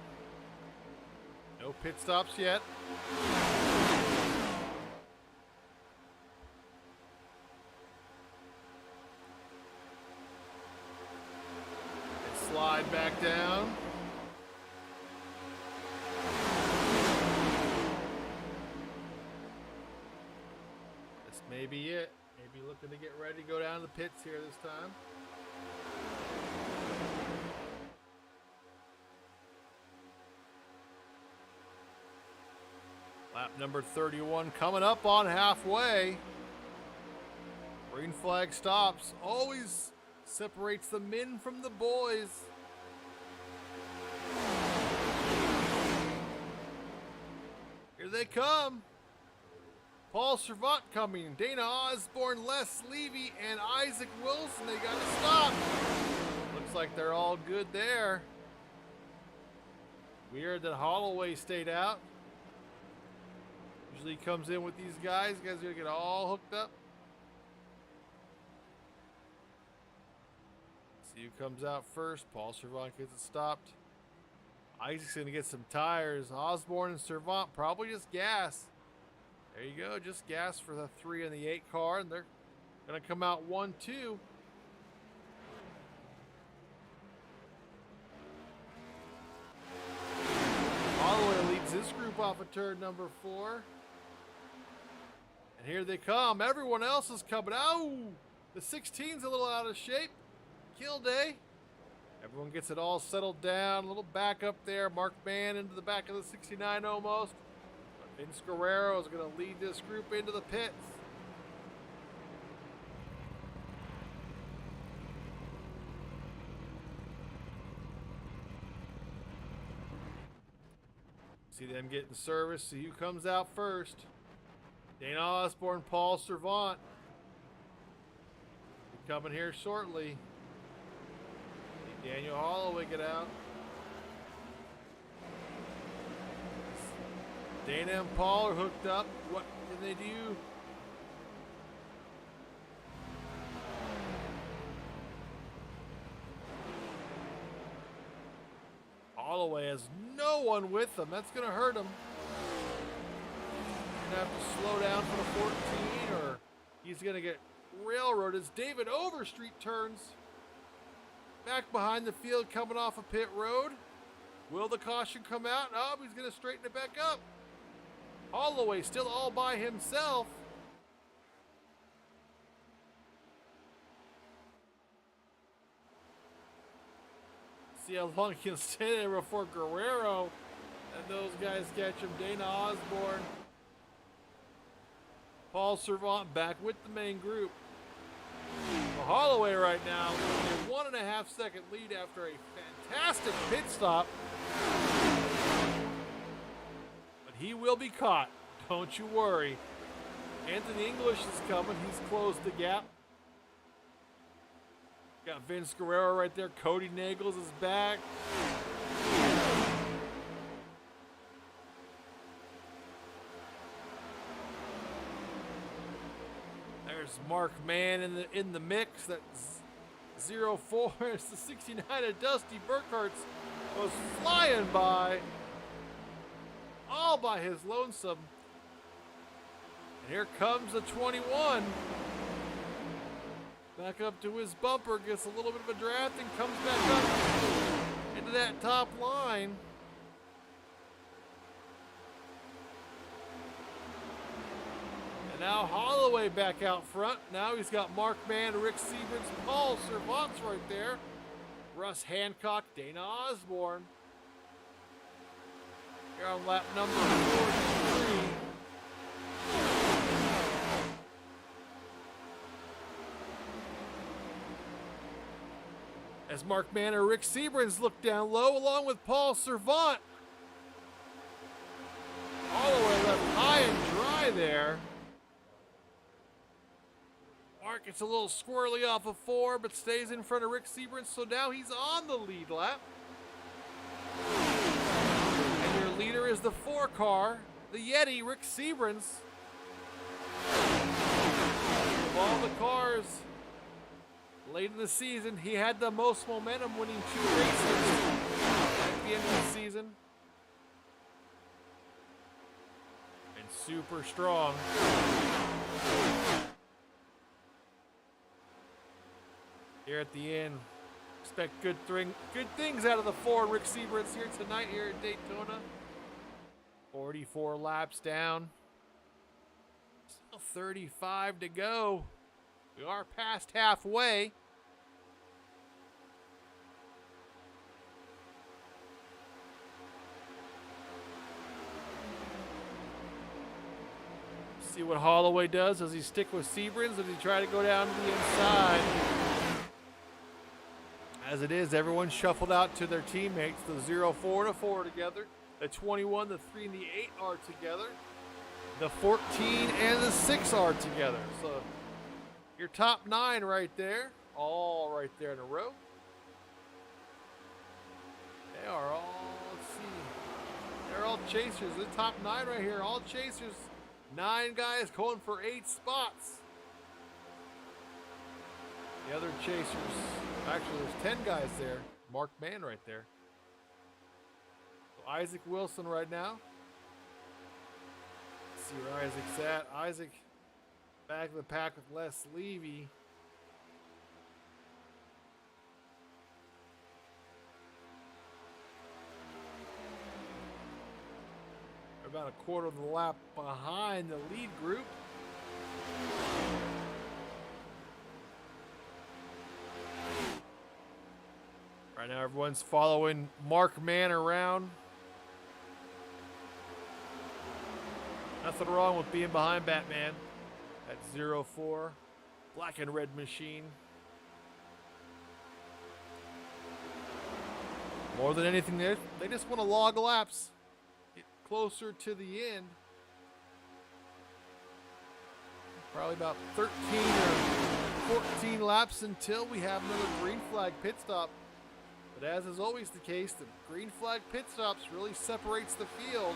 No pit stops yet. They slide back down. This may be it. Maybe looking to get ready to go down to the pits here this time. Lap number 31 coming up on halfway. Green flag stops. Always separates the men from the boys. Here they come. Paul Servant coming. Dana Osborne, Les Levy, and Isaac Wilson. They got to stop. Looks like they're all good there. Weird that Holloway stayed out. Usually comes in with these guys. You guys are going to get all hooked up. See who comes out first. Paul Servant gets it stopped. Isaac's going to get some tires. Osborne and Servant probably just gas. There you go. Just gas for the 3 and the 8 car. And they're going to come out 1-2. Holloway leads this group off of turn number 4. And here they come. Everyone else is coming. Oh, the 16's a little out of shape. Kill day. Everyone gets it all settled down. A little back up there. Mark Mann into the back of the 69 almost. But Vince Guerrero is going to lead this group into the pits. See them getting service. See who comes out first. Dana Osborne, Paul Servant. Coming here shortly. See Daniel Holloway get out. Dana and Paul are hooked up. What can they do? Holloway has no one with him. That's going to hurt him. Gonna have to slow down for the 14, or he's gonna get railroaded as David Overstreet turns back behind the field coming off of pit road. Will the caution come out? Oh, he's gonna straighten it back up. Holloway still all by himself. See how long he can stay there before Guerrero and those guys catch him. Dana Osborne, Paul Servant back with the main group. Well, Holloway right now with a 1.5 second lead after a fantastic pit stop. But he will be caught. Don't you worry. Anthony English is coming. He's closed the gap. Got Vince Guerrero right there. Cody Nagels is back. There's Mark Mann in the mix. That's 0-4. It's the 69 of Dusty Burkhart's was flying by. all by his lonesome. And here comes the 21. Back up to his bumper, gets a little bit of a draft and comes back up into that top line. And now Holloway back out front. Now he's got Mark Mann, Rick Seabrams, Paul Servants right there. Russ Hancock, Dana Osborne. Here on lap number 43. As Mark Mann and Rick Seabrams look down low along with Paul Servant. Holloway left high and dry there. Mark gets a little squirrely off of 4, but stays in front of Rick Seabrams, so now he's on the lead lap. And your leader is the 4 car, the Yeti, Rick Seabrams. Of all the cars late in the season, he had the most momentum, winning 2 races at the end of the season. And super strong. Here at the end, expect good things out of the 4 Rick Seabrams here tonight here at Daytona. 44 laps down. Still 35 to go. We are past halfway. See what Holloway does. Does he stick with Seabrams? Does he try to go down to the inside? As it is, everyone shuffled out to their teammates. The 0-4 and a 4 together. The 21, the 3, and the 8 are together. The 14 and the 6 are together. So your top 9 right there. All right there in a row. They are all, let's see. They're all chasers. The top 9 right here, all chasers. 9 guys going for 8 spots. The other chasers, actually there's 10 guys there. Mark Mann right there. So Isaac Wilson right now. Let's see where Isaac's at. Isaac back of the pack with Les Levy. About a quarter of the lap behind the lead group. Right now everyone's following Mark Mann around. Nothing wrong with being behind Batman. At 0-4. Black and red machine. More than anything, they just want to log laps. Get closer to the end. Probably about 13 or 14 laps until we have another green flag pit stop. But as is always the case, the green flag pit stops really separates the field.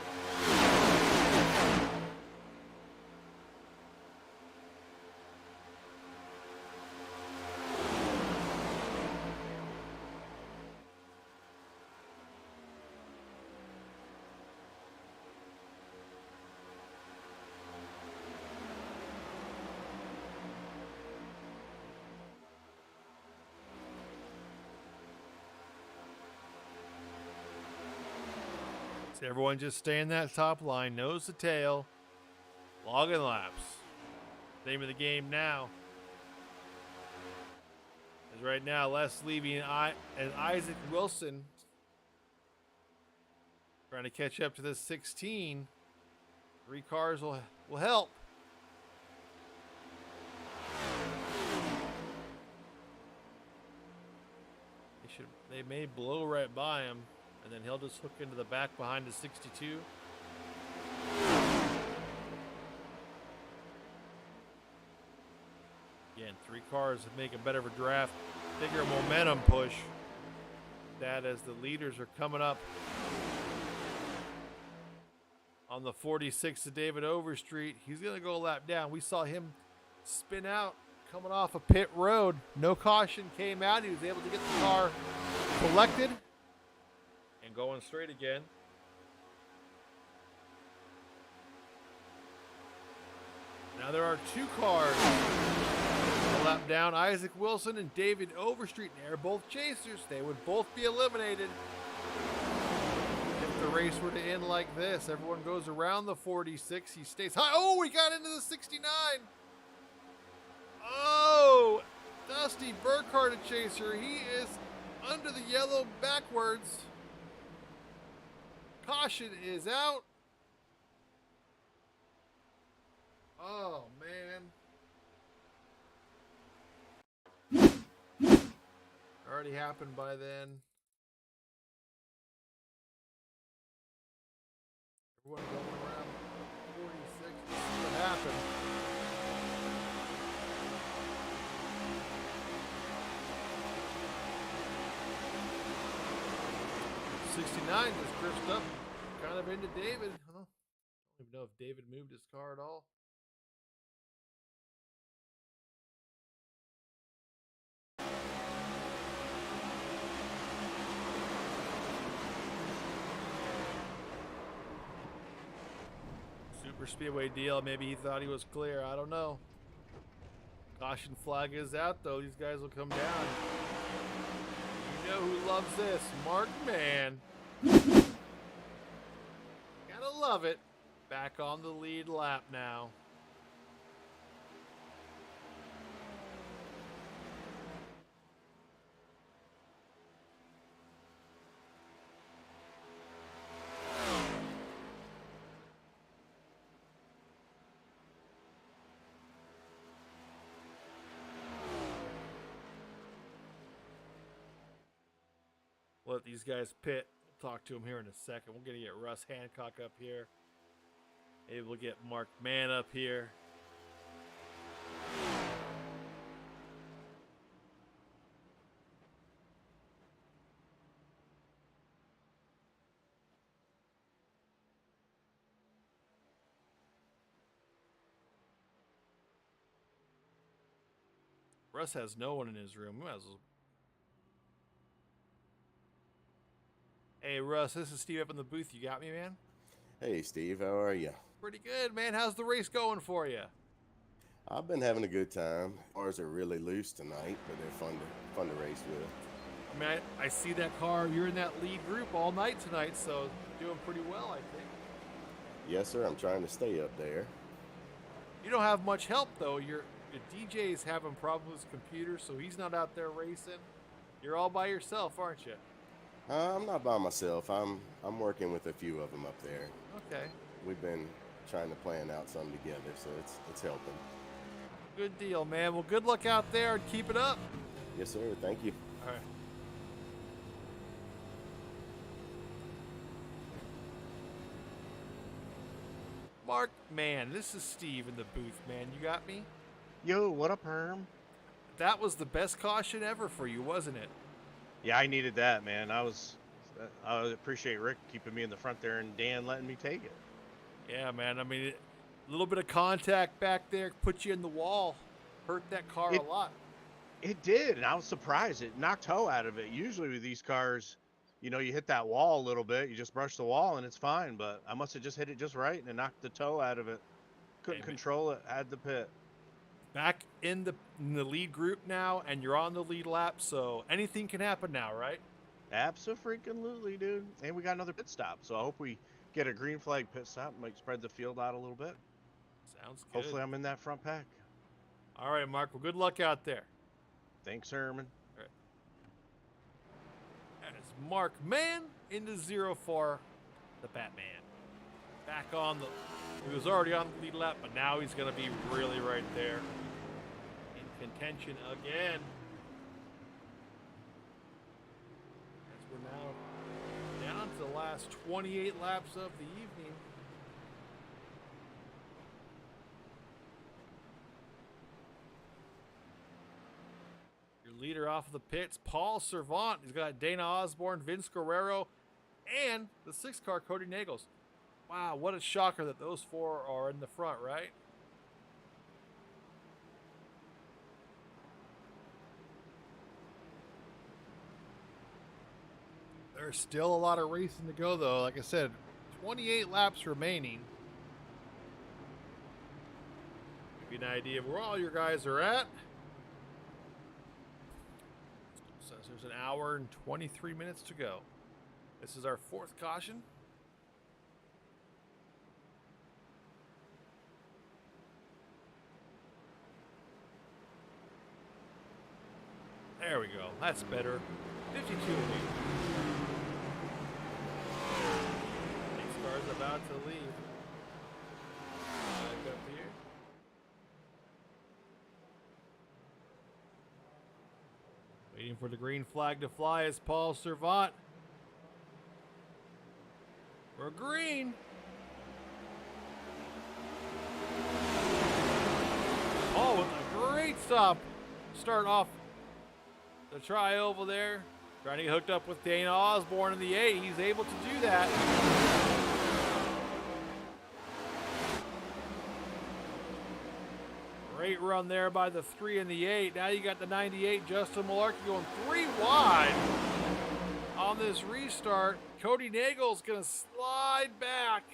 Everyone just stay in that top line, nose to tail, logging laps. Name of the game now. As right now, Les Levy and Isaac Wilson trying to catch up to this 16. 3 cars will help. They may blow right by him. And then he'll just hook into the back behind the 62. Again, 3 cars make a better of a draft, bigger momentum push. That as the leaders are coming up on the 46 of David Overstreet. He's going to go a lap down. We saw him spin out coming off a pit road. No caution came out. He was able to get the car collected. Going straight again. Now there are 2 cars a lap down. Isaac Wilson and David Overstreet. They're both chasers. They would both be eliminated if the race were to end like this. Everyone goes around the 46. He stays high. Oh, he got into the 69. Oh, Dusty Burkhardt, a chaser. He is under the yellow backwards. Caution is out. Oh, man. Already happened by then. Everyone going around 46. Let's see what happened. '69 just drifts up kind of into David. I don't even know if David moved his car at all. Super Speedway deal. Maybe he thought he was clear. I don't know. Caution flag is out, though. These guys will come down. You know who loves this? Mark Mann. Gotta love it. Back on the lead lap now. Let these guys pit. We'll talk to him here in a second. We're going to get Russ Hancock up here. Maybe we'll get Mark Mann up here. Russ has no one in his room. We might as well. Hey, Russ, this is Steve up in the booth. You got me, man? Hey, Steve, how are you? Pretty good, man. How's the race going for you? I've been having a good time. Cars are really loose tonight, but they're fun to race with. I mean, I see that car. You're in that lead group all night tonight, so doing pretty well, I think. Yes, sir. I'm trying to stay up there. You don't have much help, though. Your DJ's having problems with his computer, so he's not out there racing. You're all by yourself, aren't you? I'm not by myself. I'm working with a few of them up there. Okay. We've been trying to plan out something together, so it's helping. Good deal, man. Well, good luck out there and keep it up. Yes, sir. Thank you. All right. Mark, man, this is Steve in the booth, man. You got me? Yo, what up, Herm? That was the best caution ever for you, wasn't it? Yeah, I needed that, man. I appreciate Rick keeping me in the front there and Dan letting me take it. Yeah, man. I mean, a little bit of contact back there put you in the wall. Hurt that car a lot. It did, and I was surprised. It knocked toe out of it. Usually with these cars, you know, you hit that wall a little bit. You just brush the wall, and it's fine. But I must have just hit it just right, and it knocked the toe out of it. Couldn't control it. Had the pit. Back in the lead group now, and you're on the lead lap, so anything can happen now, right? Abso-freaking-lutely, dude. And we got another pit stop, so I hope we get a green flag pit stop. Might spread the field out a little bit. Sounds good. Hopefully I'm in that front pack. All right, Mark. Well, good luck out there. Thanks, Herman. All right. That is Mark Mann into 04, the Batman. Back on the... He was already on the lead lap, but now he's going to be really right there. In contention again. As we're now down to the last 28 laps of the evening. Your leader off of the pits, Paul Servant. He's got Dana Osborne, Vince Guerrero, and the 6th car, Cody Nagels. Wow, what a shocker that those 4 are in the front, right? There's still a lot of racing to go, though. Like I said, 28 laps remaining. Give you an idea of where all your guys are at. Says there's an hour and 23 minutes to go. This is our fourth caution. There we go. That's better. 52 to lead. Next car's about to leave. Back up here. Waiting for the green flag to fly is Paul Servant. We're green. Oh, with a great stop. Start off the tri-oval there. Trying to get hooked up with Dana Osborne in the 8. He's able to do that. Great run there by the 3 and the 8. Now you got the 98, Justin Malarkey, going 3 wide on this restart. Cody Nagel's going to slide back.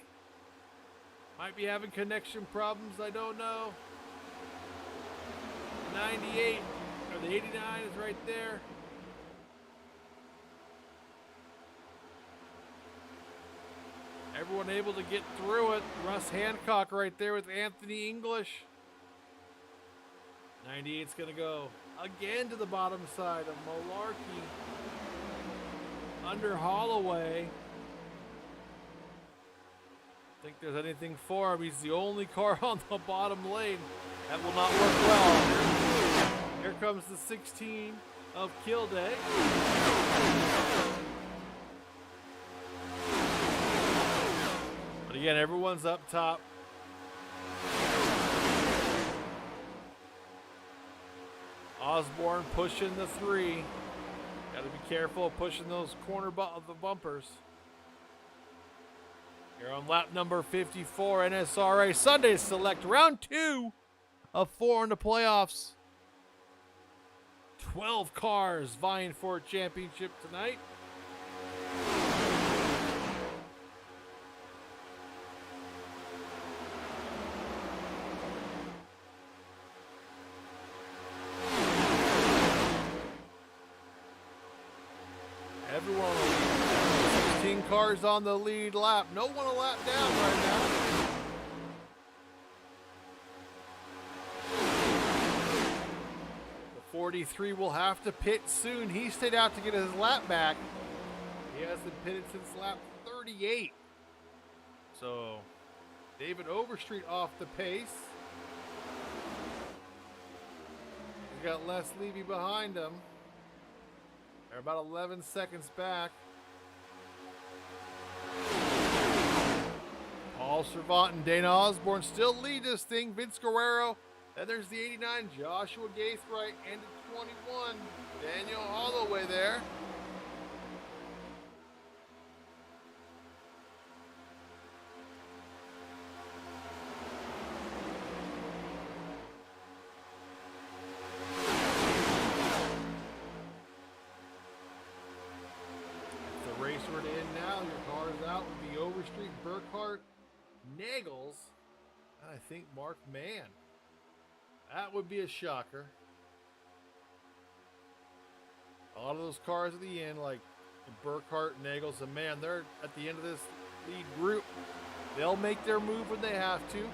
Might be having connection problems, I don't know. 98, or the 89 is right there. Everyone able to get through it. Russ Hancock right there with Anthony English. 98's going to go again to the bottom side of Malarkey. Under Holloway. Think there's anything for him. He's the only car on the bottom lane. That will not work well. Here comes the 16 of Kilday. But again, everyone's up top. Osborne pushing the 3. Got to be careful of pushing those corner the bumpers. Here on lap number 54, NSRA Sunday Select, round 2 of 4 in the playoffs. 12 cars vying for a championship tonight. Everyone, 16 cars on the lead lap. No one a lap down right now. The 43 will have to pit soon. He stayed out to get his lap back. He hasn't pitted since lap 38. So, David Overstreet off the pace. He's got Les Levy behind him. They're about 11 seconds back. Paul Servant and Dana Osborne still lead this thing. Vince Guerrero. Then there's the 89, Joshua Gaithright, and the 21, Daniel Holloway there. Race were to end now, your cars out would be Overstreet, Burkhart, Nagels, and I think Mark Mann. That would be a shocker. A lot of those cars at the end, like Burkhart, Nagels, and Mann, they're at the end of this lead group. They'll make their move when they have to.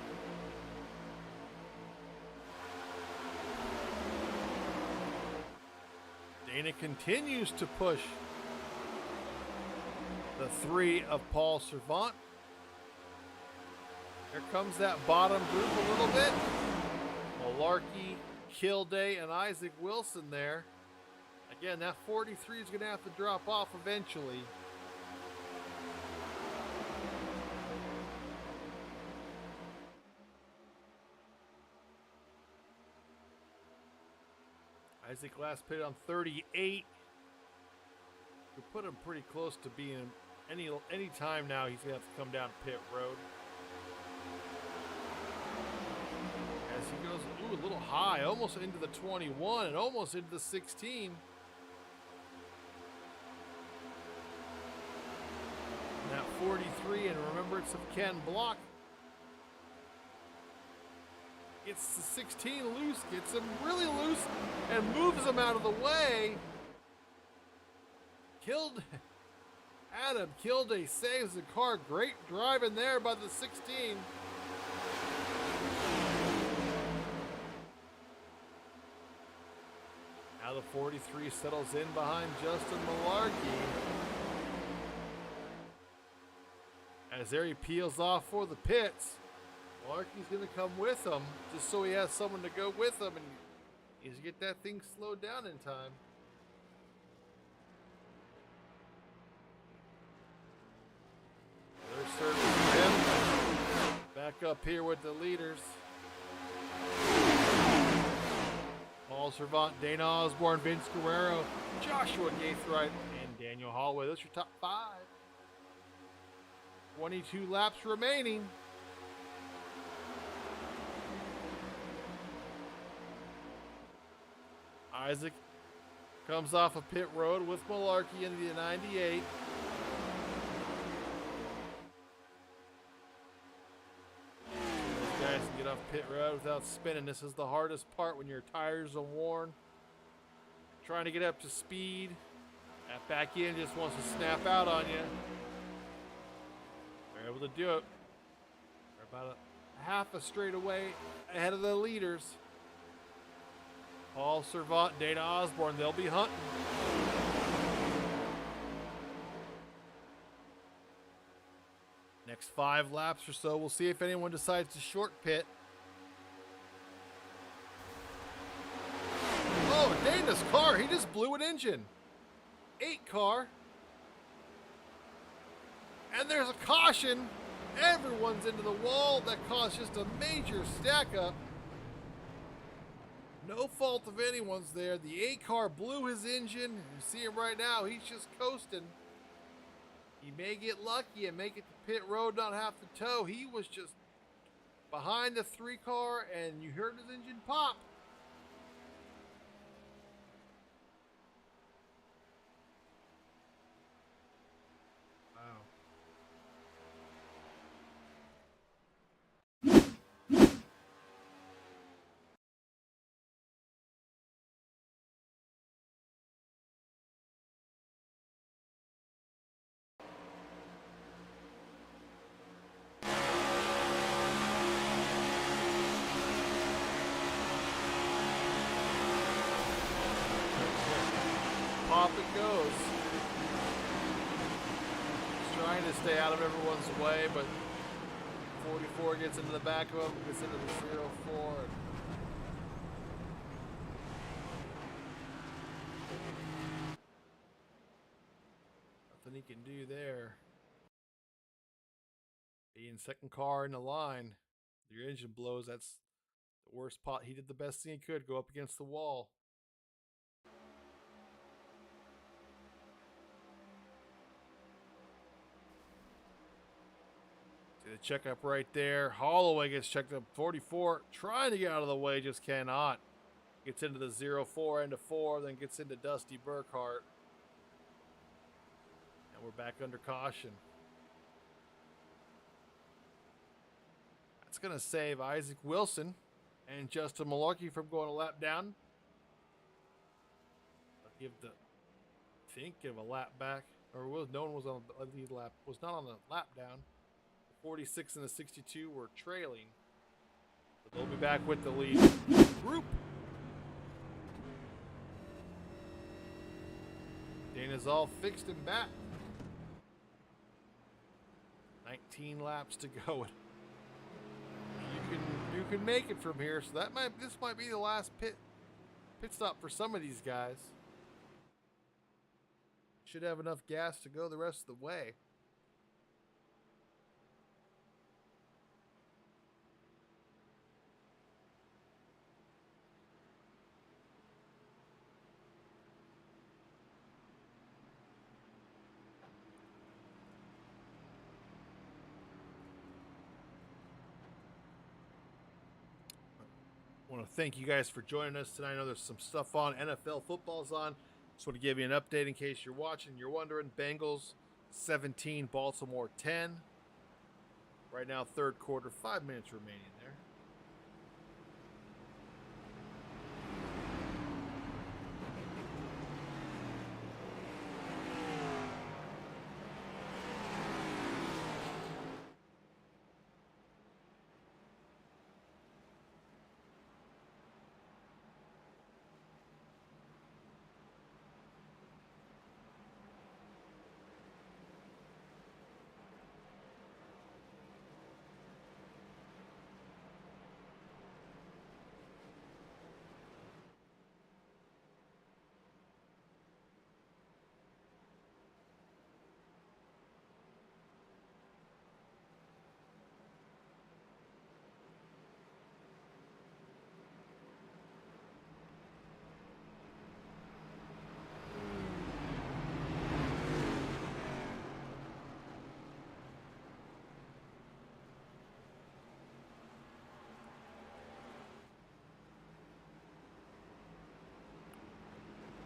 Dana continues to push the 3 of Paul Servant. Here comes that bottom group a little bit. Malarkey, Kilday, and Isaac Wilson there. Again, that 43 is going to have to drop off eventually. Isaac last pitted on 38. We put him pretty close to being any time now. He's gonna have to come down pit road as he goes a little high, almost into the 21 and almost into the 16. And that 43 in remembrance of Ken Block. Gets the 16 loose, gets him really loose, and moves him out of the way. Adam Kilday saves the car. Great driving there by the 16. Now the 43 settles in behind Justin Malarkey. As there he peels off for the pits. Malarkey's going to come with him just so he has someone to go with him and he's to get that thing slowed down in time. They're serving him. Back up here with the leaders. Paul Servant, Dana Osborne, Vince Guerrero, Joshua Gaithright, and Daniel Holloway. Those are your top 5. 22 laps remaining. Isaac comes off a pit road with Malarkey into the 98. Those guys can get off pit road without spinning. This is the hardest part when your tires are worn. Trying to get up to speed. That back end just wants to snap out on you. They're able to do it. They're about a half a straightaway ahead of the leaders. Paul Servant, Dana Osborne, they'll be hunting. Next 5 laps or so, we'll see if anyone decides to short pit. Oh, Dana's car, he just blew an engine. 8 car. And there's a caution. Everyone's into the wall. That caused just a major stack up. No fault of anyone's there. The 8 car blew his engine. You see him right now. He's just coasting. He may get lucky and make it to pit road, not have to tow. He was just behind the 3 car, and you heard his engine pop. Wow. Pop it goes. He's trying to stay out of everyone's way, but 44 gets into the back of him, gets into the 04. Nothing he can do there. Being second car in the line, your engine blows, that's the worst pot. He did the best thing he could, go up against the wall. See the checkup right there. Holloway gets checked up. 44 trying to get out of the way, just cannot. Gets into the 04 into 4, then gets into Dusty Burkhart. And we're back under caution. That's going to save Isaac Wilson and Justin Malarkey from going a lap down. Give a lap back. Or no one was on the lead lap. Was not on the lap down. 46 and the 62 were trailing. But they'll be back with the lead group. Dana's all fixed and back. 19 laps to go. You can make it from here. So this might be the last pit stop for some of these guys. Should have enough gas to go the rest of the way. I want to thank you guys for joining us tonight. I know there's some stuff on. NFL football's on. Just want to give you an update in case you're watching. You're wondering. Bengals 17, Baltimore 10. Right now, third quarter, 5 minutes remaining there.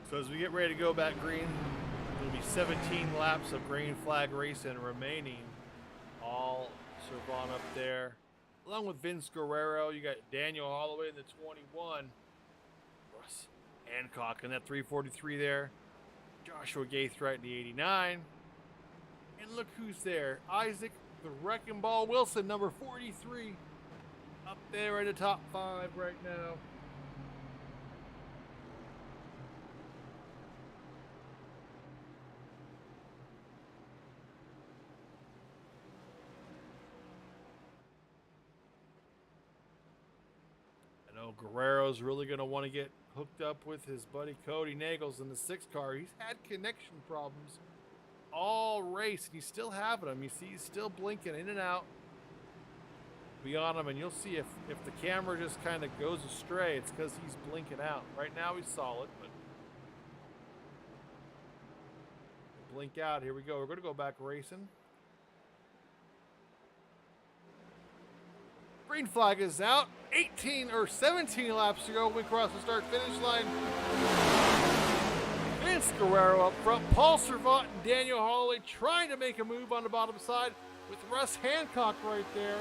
So as we get ready to go back green, there'll be 17 laps of green flag racing remaining. All Servant up there. Along with Vince Guerrero, you got Daniel Holloway in the 21. Russ Hancock in that 343 there. Joshua Gaithright in the 89. And look who's there. Isaac the Wrecking Ball Wilson, number 43. Up there in the top 5 right now. I know Guerrero's really going to want to get hooked up with his buddy Cody Nagels in the 6 car. He's had connection problems all race, and he's still having them. You see he's still blinking in and out. Be on him, and you'll see if the camera just kind of goes astray, it's because he's blinking out. Right now he's solid, but blink out. Here we go. We're going to go back racing. Green flag is out. 18 or 17 laps to go. We cross the start-finish line. Vince Guerrero up front. Paul Servant and Daniel Holloway trying to make a move on the bottom side with Russ Hancock right there.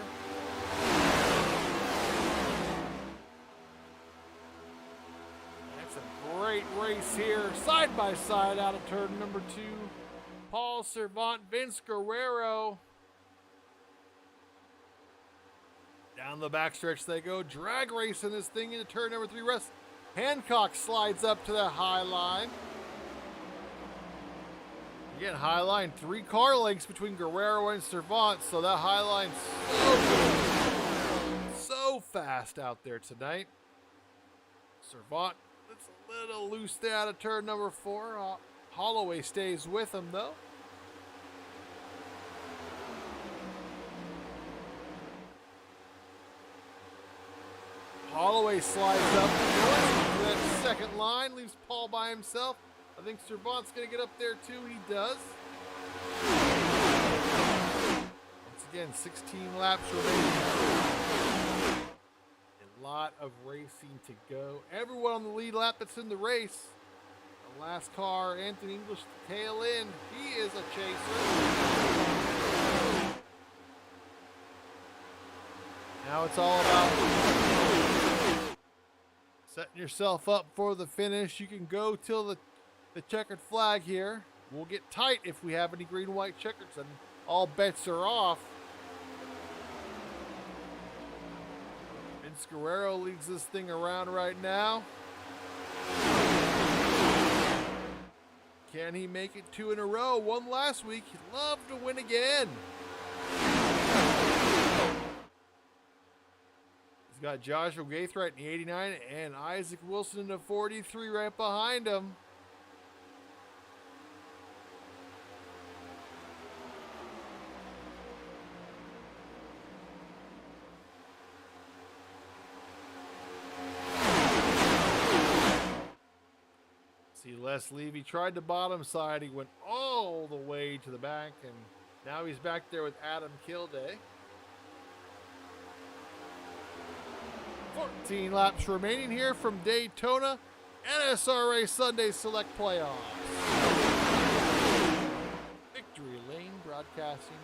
That's a great race here. Side by side out of turn number 2. Paul Servant, Vince Guerrero. Down the backstretch they go. Drag racing this thing into turn number 3. Russ Hancock slides up to the high line. Again, high line, 3 car lengths between Guerrero and Servant, so that high line's so fast out there tonight. Servant, it's a little loose there out of turn number 4. Holloway stays with him though. Holloway slides up to that second line, leaves Paul by himself. I think Servant's going to get up there too. He does. Once again, 16 laps remaining. A lot of racing to go. Everyone on the lead lap that's in the race. The last car, Anthony English, tail end. He is a chaser. Now it's all about setting yourself up for the finish. You can go till the checkered flag here. We'll get tight if we have any green-white checkers, and all bets are off. Vince Guerrero leads this thing around right now. Can he make it 2 in a row? Won last week. He'd love to win again. He's got Joshua Gaithright in the 89 and Isaac Wilson in the 43 right behind him. See Les Levy tried the bottom side. He went all the way to the back, and now he's back there with Adam Kilday. 14 laps remaining here from Daytona NSRA Sunday Select Playoffs. Victory Lane Broadcasting.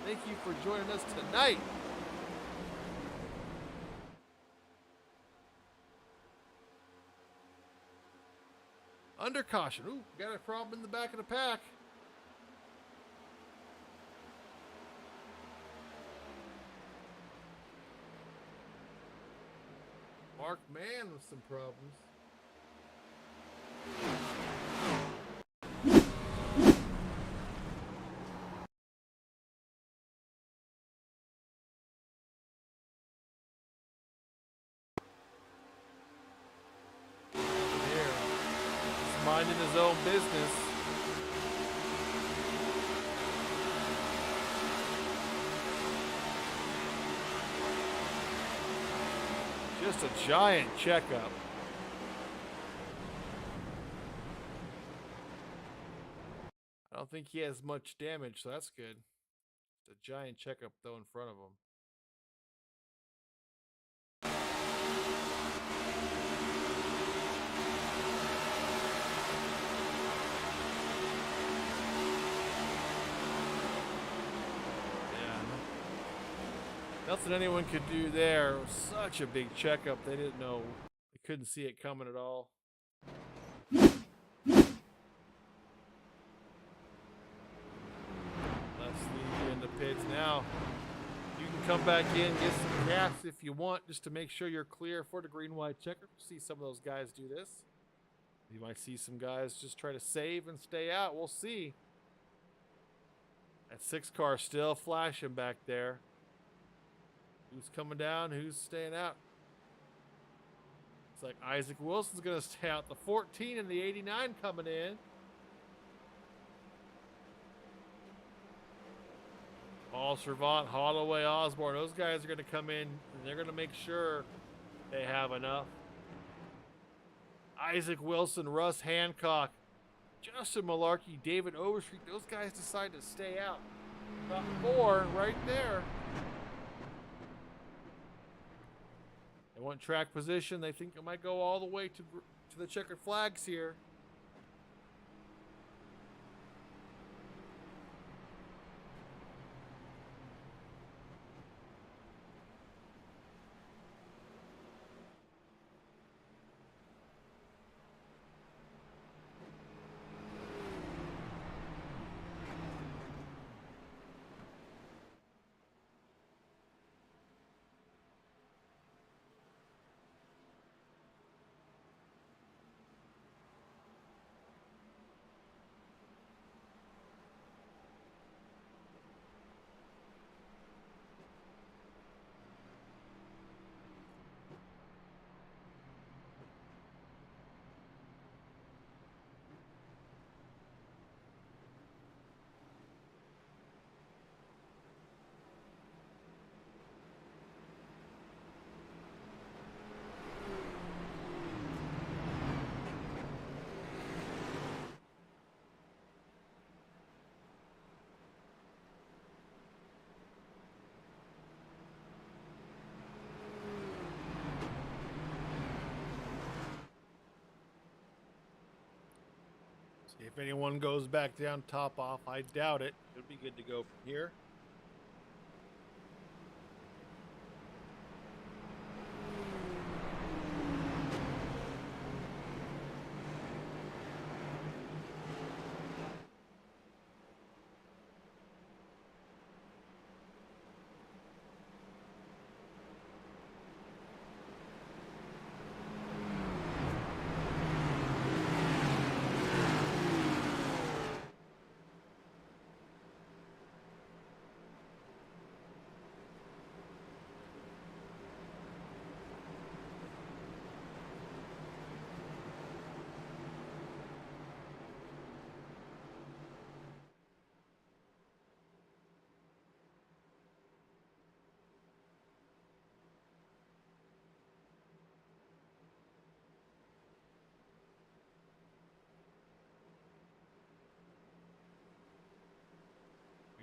Thank you for joining us tonight. Under caution. Ooh, got a problem in the back of the pack. Mark Mann with some problems. Minding his own business. Just a giant checkup. I don't think he has much damage, so that's good. It's a giant checkup though in front of him. Nothing anyone could do there. It was such a big checkup. They didn't know. They couldn't see it coming at all. Let's leave you in the pits now. You can come back in, get some gas if you want, just to make sure you're clear for the green-white checker. See some of those guys do this. You might see some guys just try to save and stay out. We'll see. That 6 car still flashing back there. Who's coming down? Who's staying out? It's like Isaac Wilson's going to stay out. The 14 and the 89 coming in. Paul Servant, Holloway, Osborne. Those guys are going to come in, and they're going to make sure they have enough. Isaac Wilson, Russ Hancock, Justin Malarkey, David Overstreet. Those guys decide to stay out. Top 4 right there. They want track position. They think it might go all the way to the checkered flags here. If anyone goes back down top off, I doubt it. It'll be good to go from here.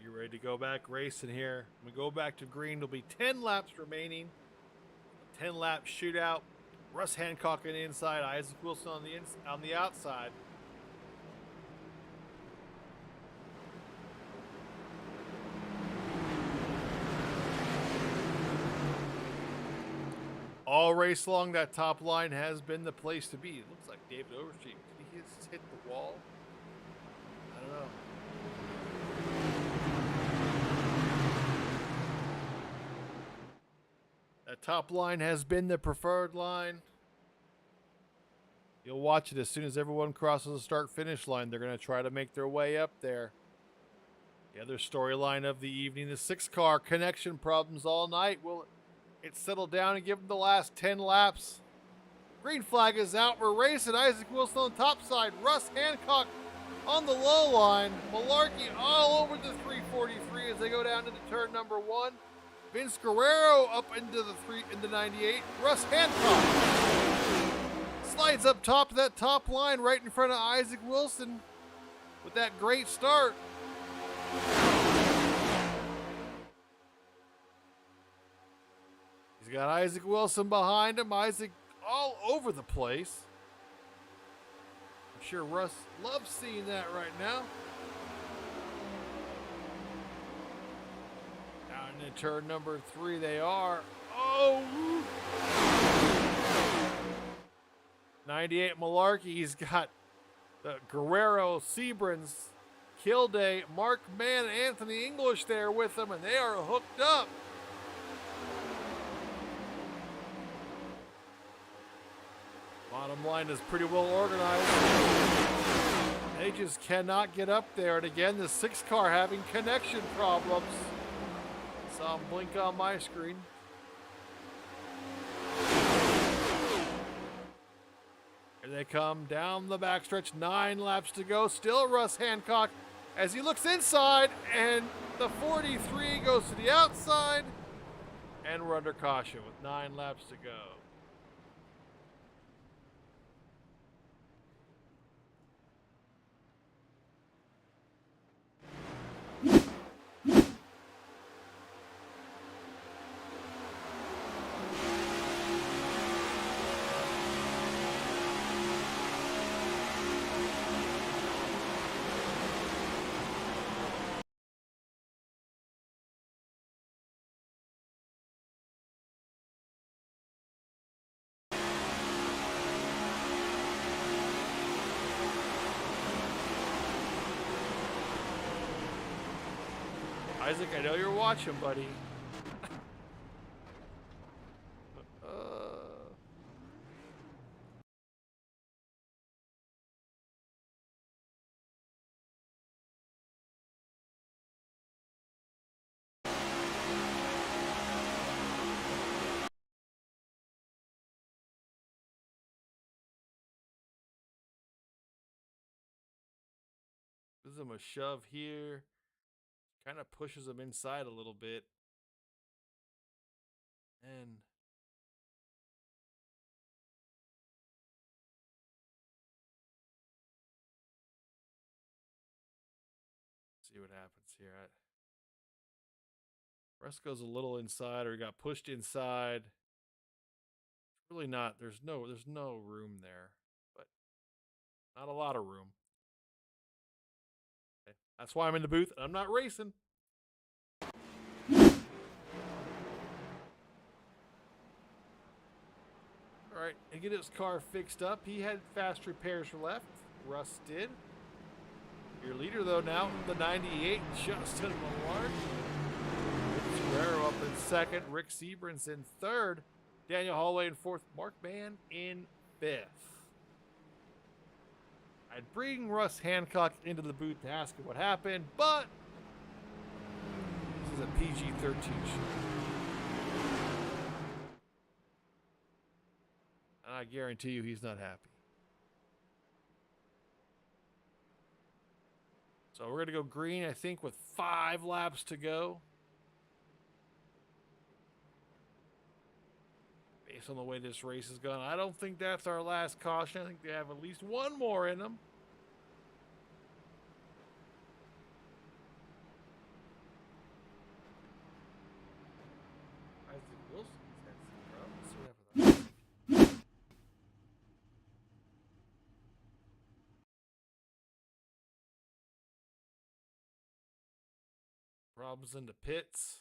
You ready to go back racing here? When we go back to green, there'll be 10 laps remaining. 10-lap shootout. Russ Hancock on the inside, Isaac Wilson on the outside. All race long, that top line has been the place to be. It looks like David Overstreet. Did he just hit the wall? I don't know. That top line has been the preferred line. You'll watch it as soon as everyone crosses the start-finish line. They're going to try to make their way up there. The other storyline of the evening, the 6-car connection problems all night. Will it settle down and give them the last 10 laps? Green flag is out. We're racing. Isaac Wilson on the top side. Russ Hancock on the low line. Malarkey all over the 343 as they go down into turn number 1. Vince Guerrero up into the 98. Russ Hancock slides up top of that top line right in front of Isaac Wilson with that great start. He's got Isaac Wilson behind him. Isaac all over the place. I'm sure Russ loves seeing that right now. Down in turn number 3 they are. Oh! 98 Malarkey. He's got the Guerrero, Seabrans, Kilday, Mark Mann, and Anthony English there with them, and they are hooked up. Bottom line is pretty well organized. They just cannot get up there. And again, the 6 car having connection problems. Saw them blink on my screen. Here they come down the backstretch. 9 laps to go. Still Russ Hancock as he looks inside, and the 43 goes to the outside, and we're under caution with 9 laps to go. Isaac, I know you're watching, buddy. Gives him a shove here. Kind of pushes him inside a little bit. And see what happens here. Russ goes a little inside, or he got pushed inside. It's really not. There's no room there, but not a lot of room. Okay. That's why I'm in the booth. I'm not racing. All right, and get his car fixed up. He had fast repairs left. Russ did. Your leader, though, now the 98, Justin Millard. Guerrero up in second. Rick Seabrans in third. Daniel Holloway in fourth. Mark Mann in fifth. I'd bring Russ Hancock into the booth to ask him what happened, but this is a PG-13 show. And I guarantee you he's not happy. So we're going to go green, I think, with 5 laps to go. Based on the way this race has gone, I don't think that's our last caution. I think they have at least one more in them. Isaac Wilson's had some problems. See what happens. Problems in the pits.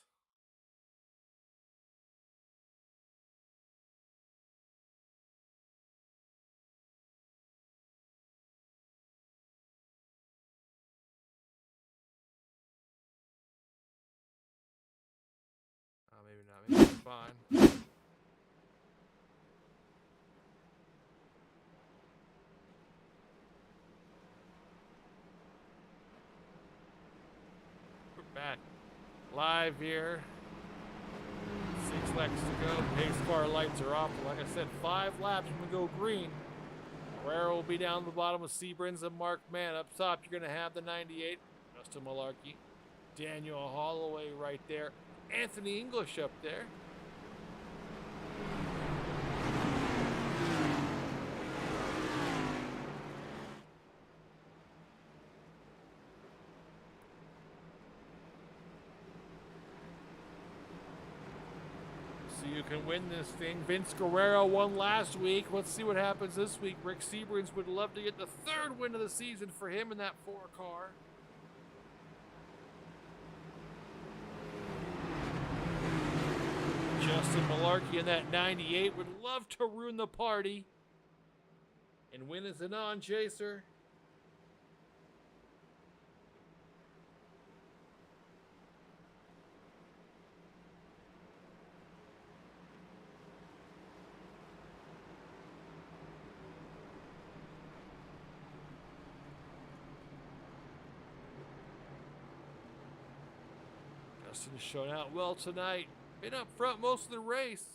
Maybe not. Maybe it's fine. We're back live here. 6 laps to go. Pace car lights are off. Like I said, 5 laps when we go green. Guerrero will be down the bottom with Seabrans and Mark Mann. Up top, you're going to have the 98, Justin Malarkey. Daniel Holloway right there. Anthony English up there. So you can win this thing. Vince Guerrero won last week. Let's see what happens this week. Rick Seabrans would love to get the 3rd win of the season for him in that 4 car. Justin Malarkey in that 98 would love to ruin the party and win as a non-chaser. Justin has shown out well tonight. Been up front most of the race.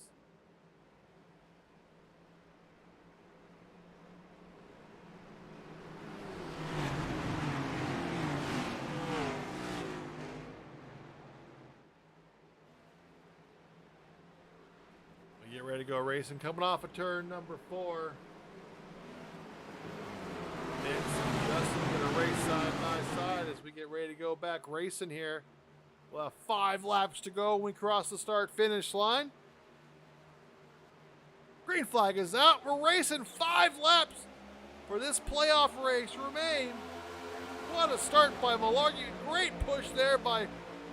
We get ready to go racing. Coming off of turn number 4. Vince and Justin going to race side by side as we get ready to go back racing here. We'll have 5 laps to go when we cross the start-finish line. Green flag is out. We're racing 5 laps for this playoff race remain. What a start by Malarkey. Great push there by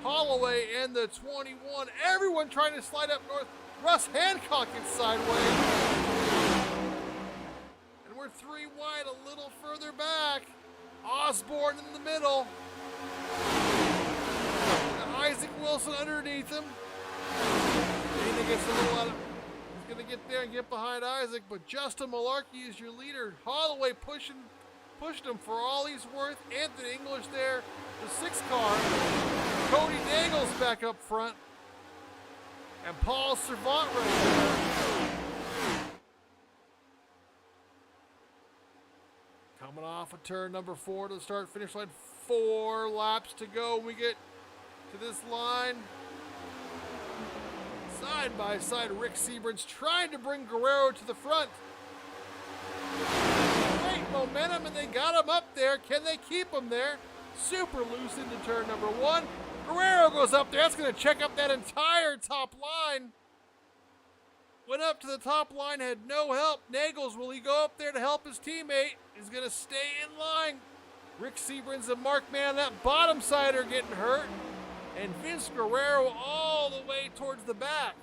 Holloway and the 21. Everyone trying to slide up north. Russ Hancock is sideways. And we're 3 wide, a little further back. Osborne in the middle. Isaac Wilson underneath him. Dana gets a little out of. He's going to get there and get behind Isaac, but Justin Malarkey is your leader. Holloway pushed him for all he's worth. Anthony English there, the 6 car. Cody Dangle's back up front. And Paul Servant right there. Coming off of turn number 4 to the start-finish line. 4 laps to go. We get to this line. Side by side, Rick Seabrand's trying to bring Guerrero to the front. Great momentum, and they got him up there. Can they keep him there? Super loose into turn number 1. Guerrero goes up there. That's going to check up that entire top line. Went up to the top line, had no help. Nagels, will he go up there to help his teammate? He's going to stay in line. Rick Seabrand's and Mark Mann, that bottom side are getting hurt. And Vince Guerrero all the way towards the back.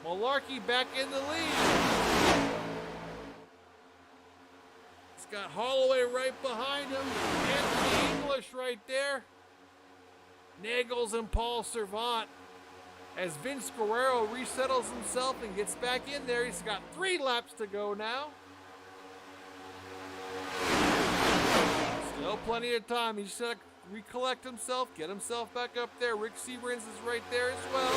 Malarkey back in the lead. He's got Holloway right behind him. Anthony English right there. Nagels and Paul Servant. As Vince Guerrero resettles himself and gets back in there, he's got 3 laps to go now. Still plenty of time. He's just recollect himself, get himself back up there. Rick Seabrand's is right there as well.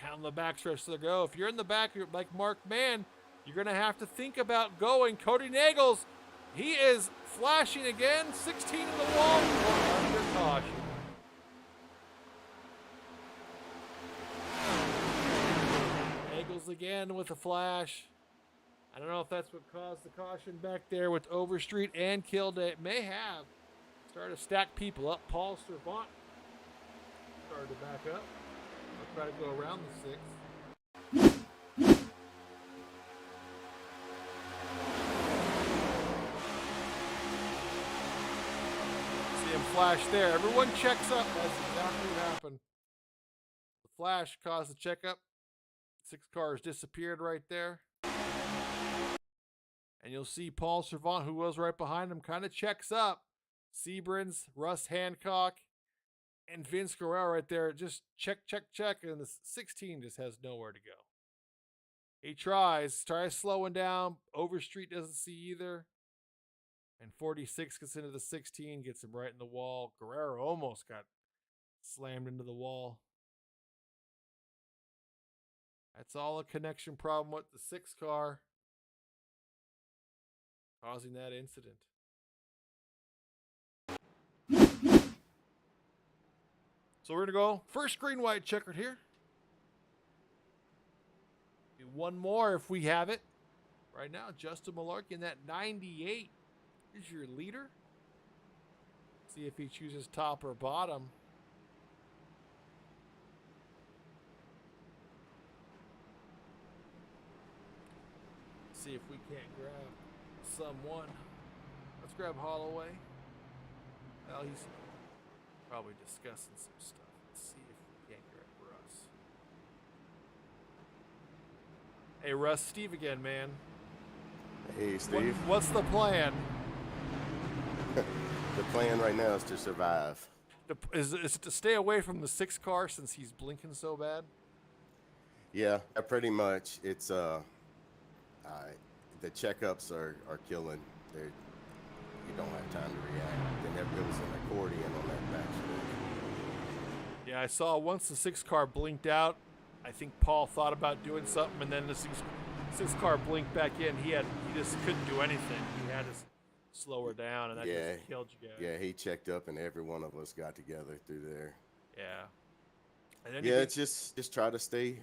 Down the backstretch to go. If you're in the back like Mark Mann, you're going to have to think about going. Cody Nagels, he is flashing again. 16 in the wall. Under caution. Nagels again with a flash. I don't know if that's what caused the caution back there with Overstreet and Kilday. It may have. Started to stack people up. Paul Servant started to back up. I'll try to go around the 6. See him flash there. Everyone checks up. That's exactly what happened. The flash caused the checkup. 6 cars disappeared right there. And you'll see Paul Servant, who was right behind him, kind of checks up. Seabrand's, Russ Hancock, and Vince Guerrero right there. Just check. And the 16 just has nowhere to go. He tries slowing down. Overstreet doesn't see either. And 46 gets into the 16, gets him right in the wall. Guerrero almost got slammed into the wall. That's all a connection problem with the 6 car. Causing that incident. So we're going to go first green, white checkered here. Do one more if we have it. Right now, Justin Malarkey in that 98 is your leader. See if he chooses top or bottom. See if we can't grab someone. Let's grab Holloway. Well, Probably discussing some stuff. Let's see if we can't grab Russ. Hey, Russ, Steve again, man. Hey, Steve. What's the plan? The plan right now is to survive. Is it to stay away from the 6 car since he's blinking so bad? Yeah, pretty much. It's the checkups are killing. You don't have time to react. Then it was an accordion on that back switch. Yeah, I saw once the 6 car blinked out. I think Paul thought about doing something, and then the 6 car blinked back in. He just couldn't do anything. He had to slow her down, and that just killed you guys. Yeah, he checked up, and every one of us got together through there. Yeah. And then Yeah, it's just try to stay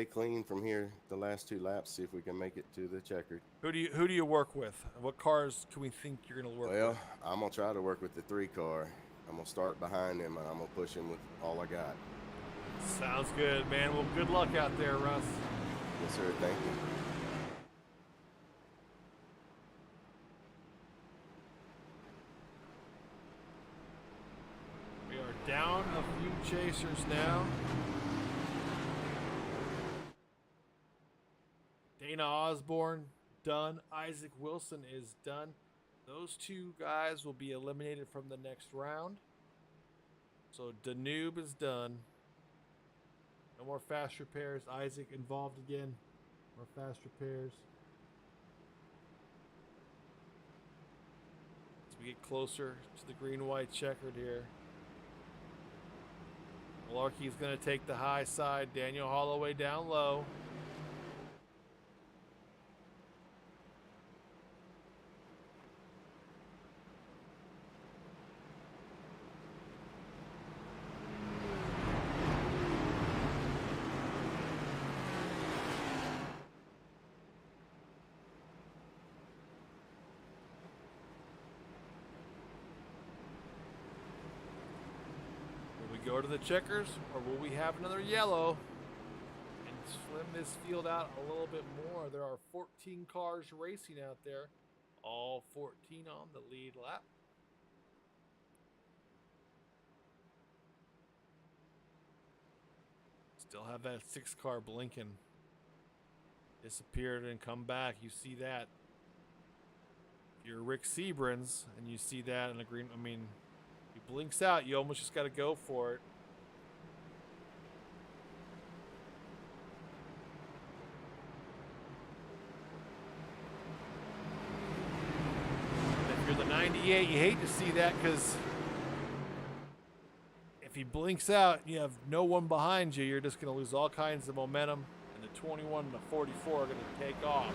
clean from here the last 2 laps. See if we can make it to the checkered. Who do you work with? What cars can we think you're gonna work with? Well, I'm gonna try to work with the 3 car. I'm gonna start behind him, and I'm gonna push him with all I got. Sounds good, man. Well, good luck out there, Russ. Yes, sir. Thank you. We are down a few chasers now. Dana Osborne, done. Isaac Wilson is done. Those 2 guys will be eliminated from the next round. So Danube is done. No more fast repairs. Isaac involved again. More fast repairs. As we get closer to the green-white checkered here. Malarkey's going to take the high side. Daniel Holloway down low. Go to the checkers, or will we have another yellow and slim this field out a little bit more? There are 14 cars racing out there, all 14 on the lead lap. Still have that 6 car blinking. Disappeared and come back. You see that. If you're Rick Seabrans and you see that in the green, I mean, he blinks out, you almost just got to go for it. And if you're the 98, you hate to see that because if he blinks out and you have no one behind you, you're just going to lose all kinds of momentum, and the 21 and the 44 are going to take off.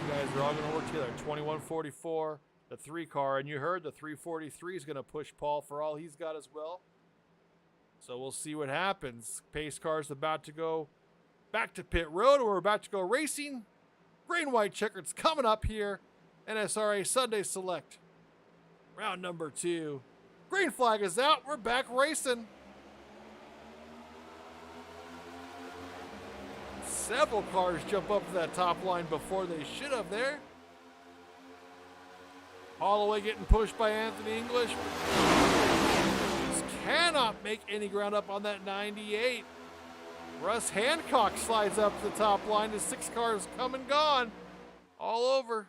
You guys are all going to work together. 21-44. The 3 car, and you heard the 343 is going to push Paul for all he's got as well. So we'll see what happens. Pace car's about to go back to pit road, or we're about to go racing. Green-white checkered's coming up here. NSRA Sunday Select. Round number 2. Green flag is out. We're back racing. Several cars jump up to that top line before they should have there. Holloway getting pushed by Anthony English. Just cannot make any ground up on that 98. Russ Hancock slides up to the top line. The 6 cars come and gone. All over.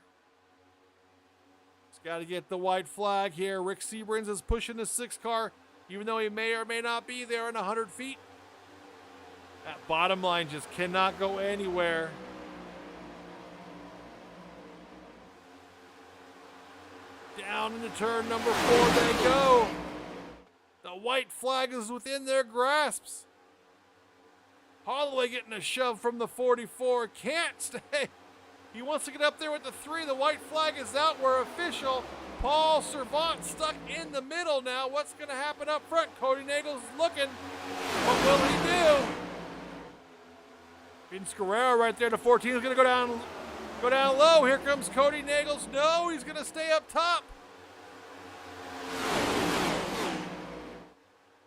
He's got to get the white flag here. Rick Seabrans is pushing the 6 car, even though he may or may not be there in 100 feet. That bottom line just cannot go anywhere. Down into turn number 4 they go. The white flag is within their grasps. Holloway getting a shove from the 44. Can't stay. He wants to get up there with the 3. The white flag is out. We're official. Paul Servant stuck in the middle now. What's going to happen up front? Cody Nagels looking. What will he do? Vince Guerrero right there. The 14 is going to go down low. Here comes Cody Nagels. No, he's going to stay up top.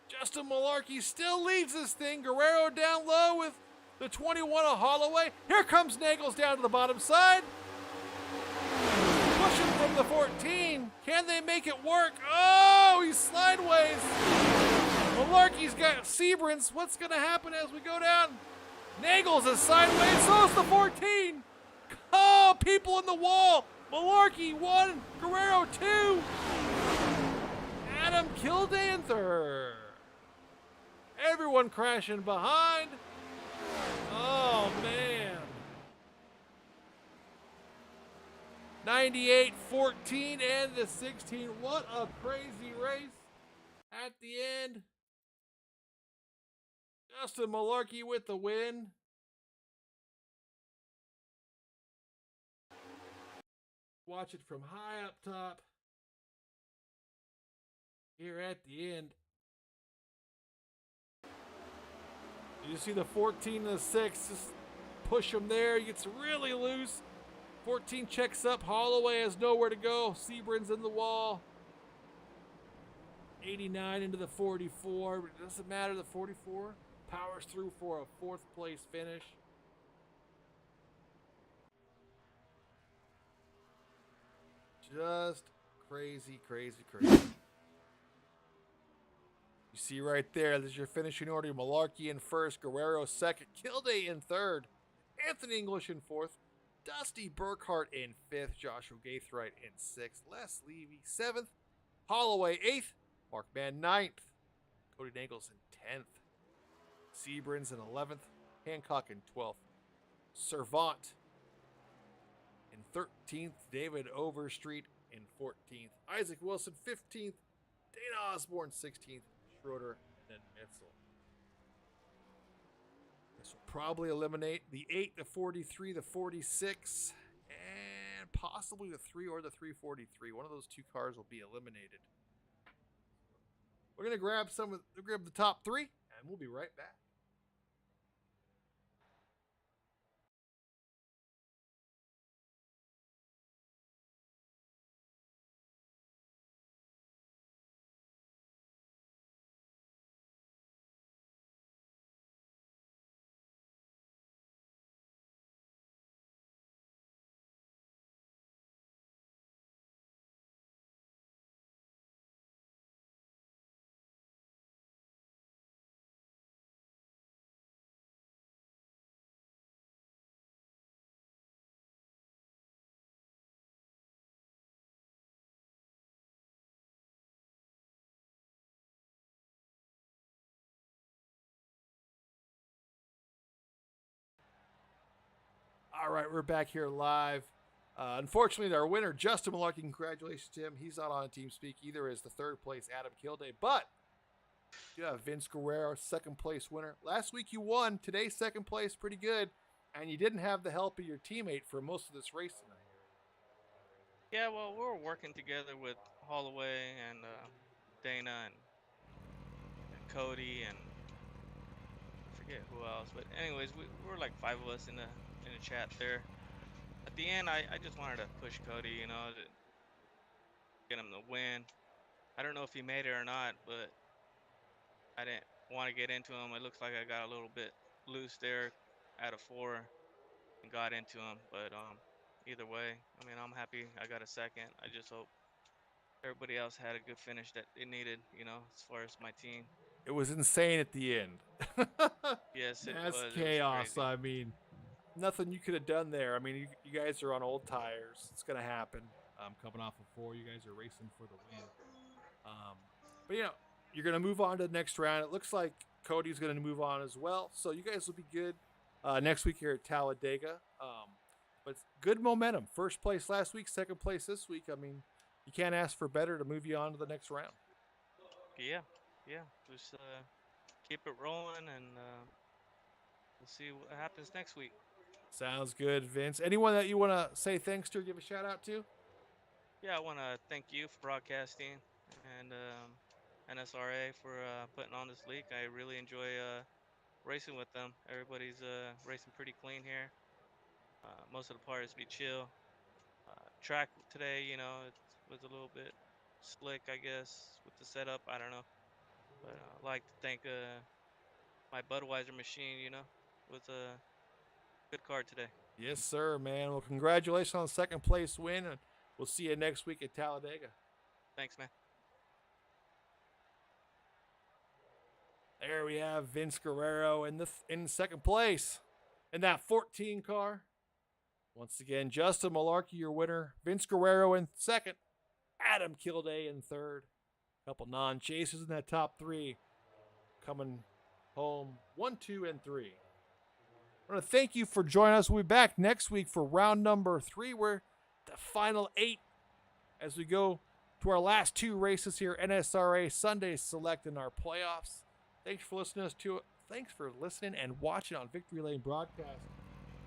Justin Malarkey still leads this thing. Guerrero down low with the 21 of Holloway. Here comes Nagels down to the bottom side. Pushing from the 14. Can they make it work? Oh! Oh, he's sideways. Malarkey's got Seabrans. What's going to happen as we go down? Nagels is sideways. So's the 14. Oh, people in the wall. Malarkey 1, Guerrero 2. Adam Kilday in third. Everyone crashing behind. Oh, man. 98-14 and the 16. What a crazy race at the end. Justin Malarkey with the win. Watch it from high up top. Here at the end. You see the 14 and the 6. Just push him there. He gets really loose. 14 checks up. Holloway has nowhere to go. Seabran's in the wall. 89 into the 44. It doesn't matter. The 44 powers through for a fourth place finish. Just crazy, crazy, crazy. You see right there, this is your finishing order. Malarkey in first, Guerrero second, Kilday in third, Anthony English in fourth, Dusty Burkhart in fifth, Joshua Gaithright in sixth, Les Levy seventh, Holloway eighth, Mark Mann ninth, Cody Nagels in 10th, Seabrans in 11th, Hancock in 12th, Servant in 13th, David Overstreet in 14th, Isaac Wilson 15th, Dana Osborne 16th, Schroeder, and then Mitzel. This will probably eliminate the 8, the 43, the 46, and possibly the 3 or the 343. One of those two cars will be eliminated. We're going to grab the top 3, and we'll be right back. All right, we're back here live. Unfortunately, our winner, Justin Malarkey, congratulations to him. He's not on TeamSpeak either as the third place Adam Kilday, but you have Vince Guerrero, second place winner. Last week you won. Today, second place, pretty good. And you didn't have the help of your teammate for most of this race tonight. Yeah, well, we were working together with Holloway and Dana and Cody and I forget who else. But anyways, we were like 5 of us in the chat there. At the end, I just wanted to push Cody, you know, to get him the win. I don't know if he made it or not, but I didn't want to get into him. It looks like I got a little bit loose there out of 4 and got into him. But either way, I mean, I'm happy I got a second. I just hope everybody else had a good finish that it needed, you know, as far as my team. It was insane at the end. Yes, it That's was. chaos. It was I mean, nothing you could have done there. I mean, you guys are on old tires. It's going to happen. Coming off of 4, you guys are racing for the win. But, you know, you're going to move on to the next round. It looks like Cody's going to move on as well. So you guys will be good next week here at Talladega. But good momentum. First place last week, second place this week. I mean, you can't ask for better to move you on to the next round. Yeah. Just keep it rolling, and we'll see what happens next week. Sounds good, Vince. Anyone that you want to say thanks to or give a shout out to? Yeah, I want to thank you for broadcasting and NSRA for putting on this league. I really enjoy racing with them. Everybody's racing pretty clean here. Most of the parts be chill. Track today, you know, it was a little bit slick, I guess, with the setup. I don't know. But I'd like to thank my Budweiser machine, you know, with a good card today. Yes, sir, man. Well, congratulations on the second place win, and we'll see you next week at Talladega. Thanks, man. There we have Vince Guerrero in second place in that 14 car. Once again, Justin Malarkey, your winner. Vince Guerrero in second. Adam Kilday in third. A couple non-chasers in that top three. Coming home 1, 2, and 3. I want to thank you for joining us. We'll be back next week for round number 3, where the final 8 as we go to our last 2 races here, NSRA Sunday Select in our playoffs. Thanks for listening and watching on Victory Lane Broadcast.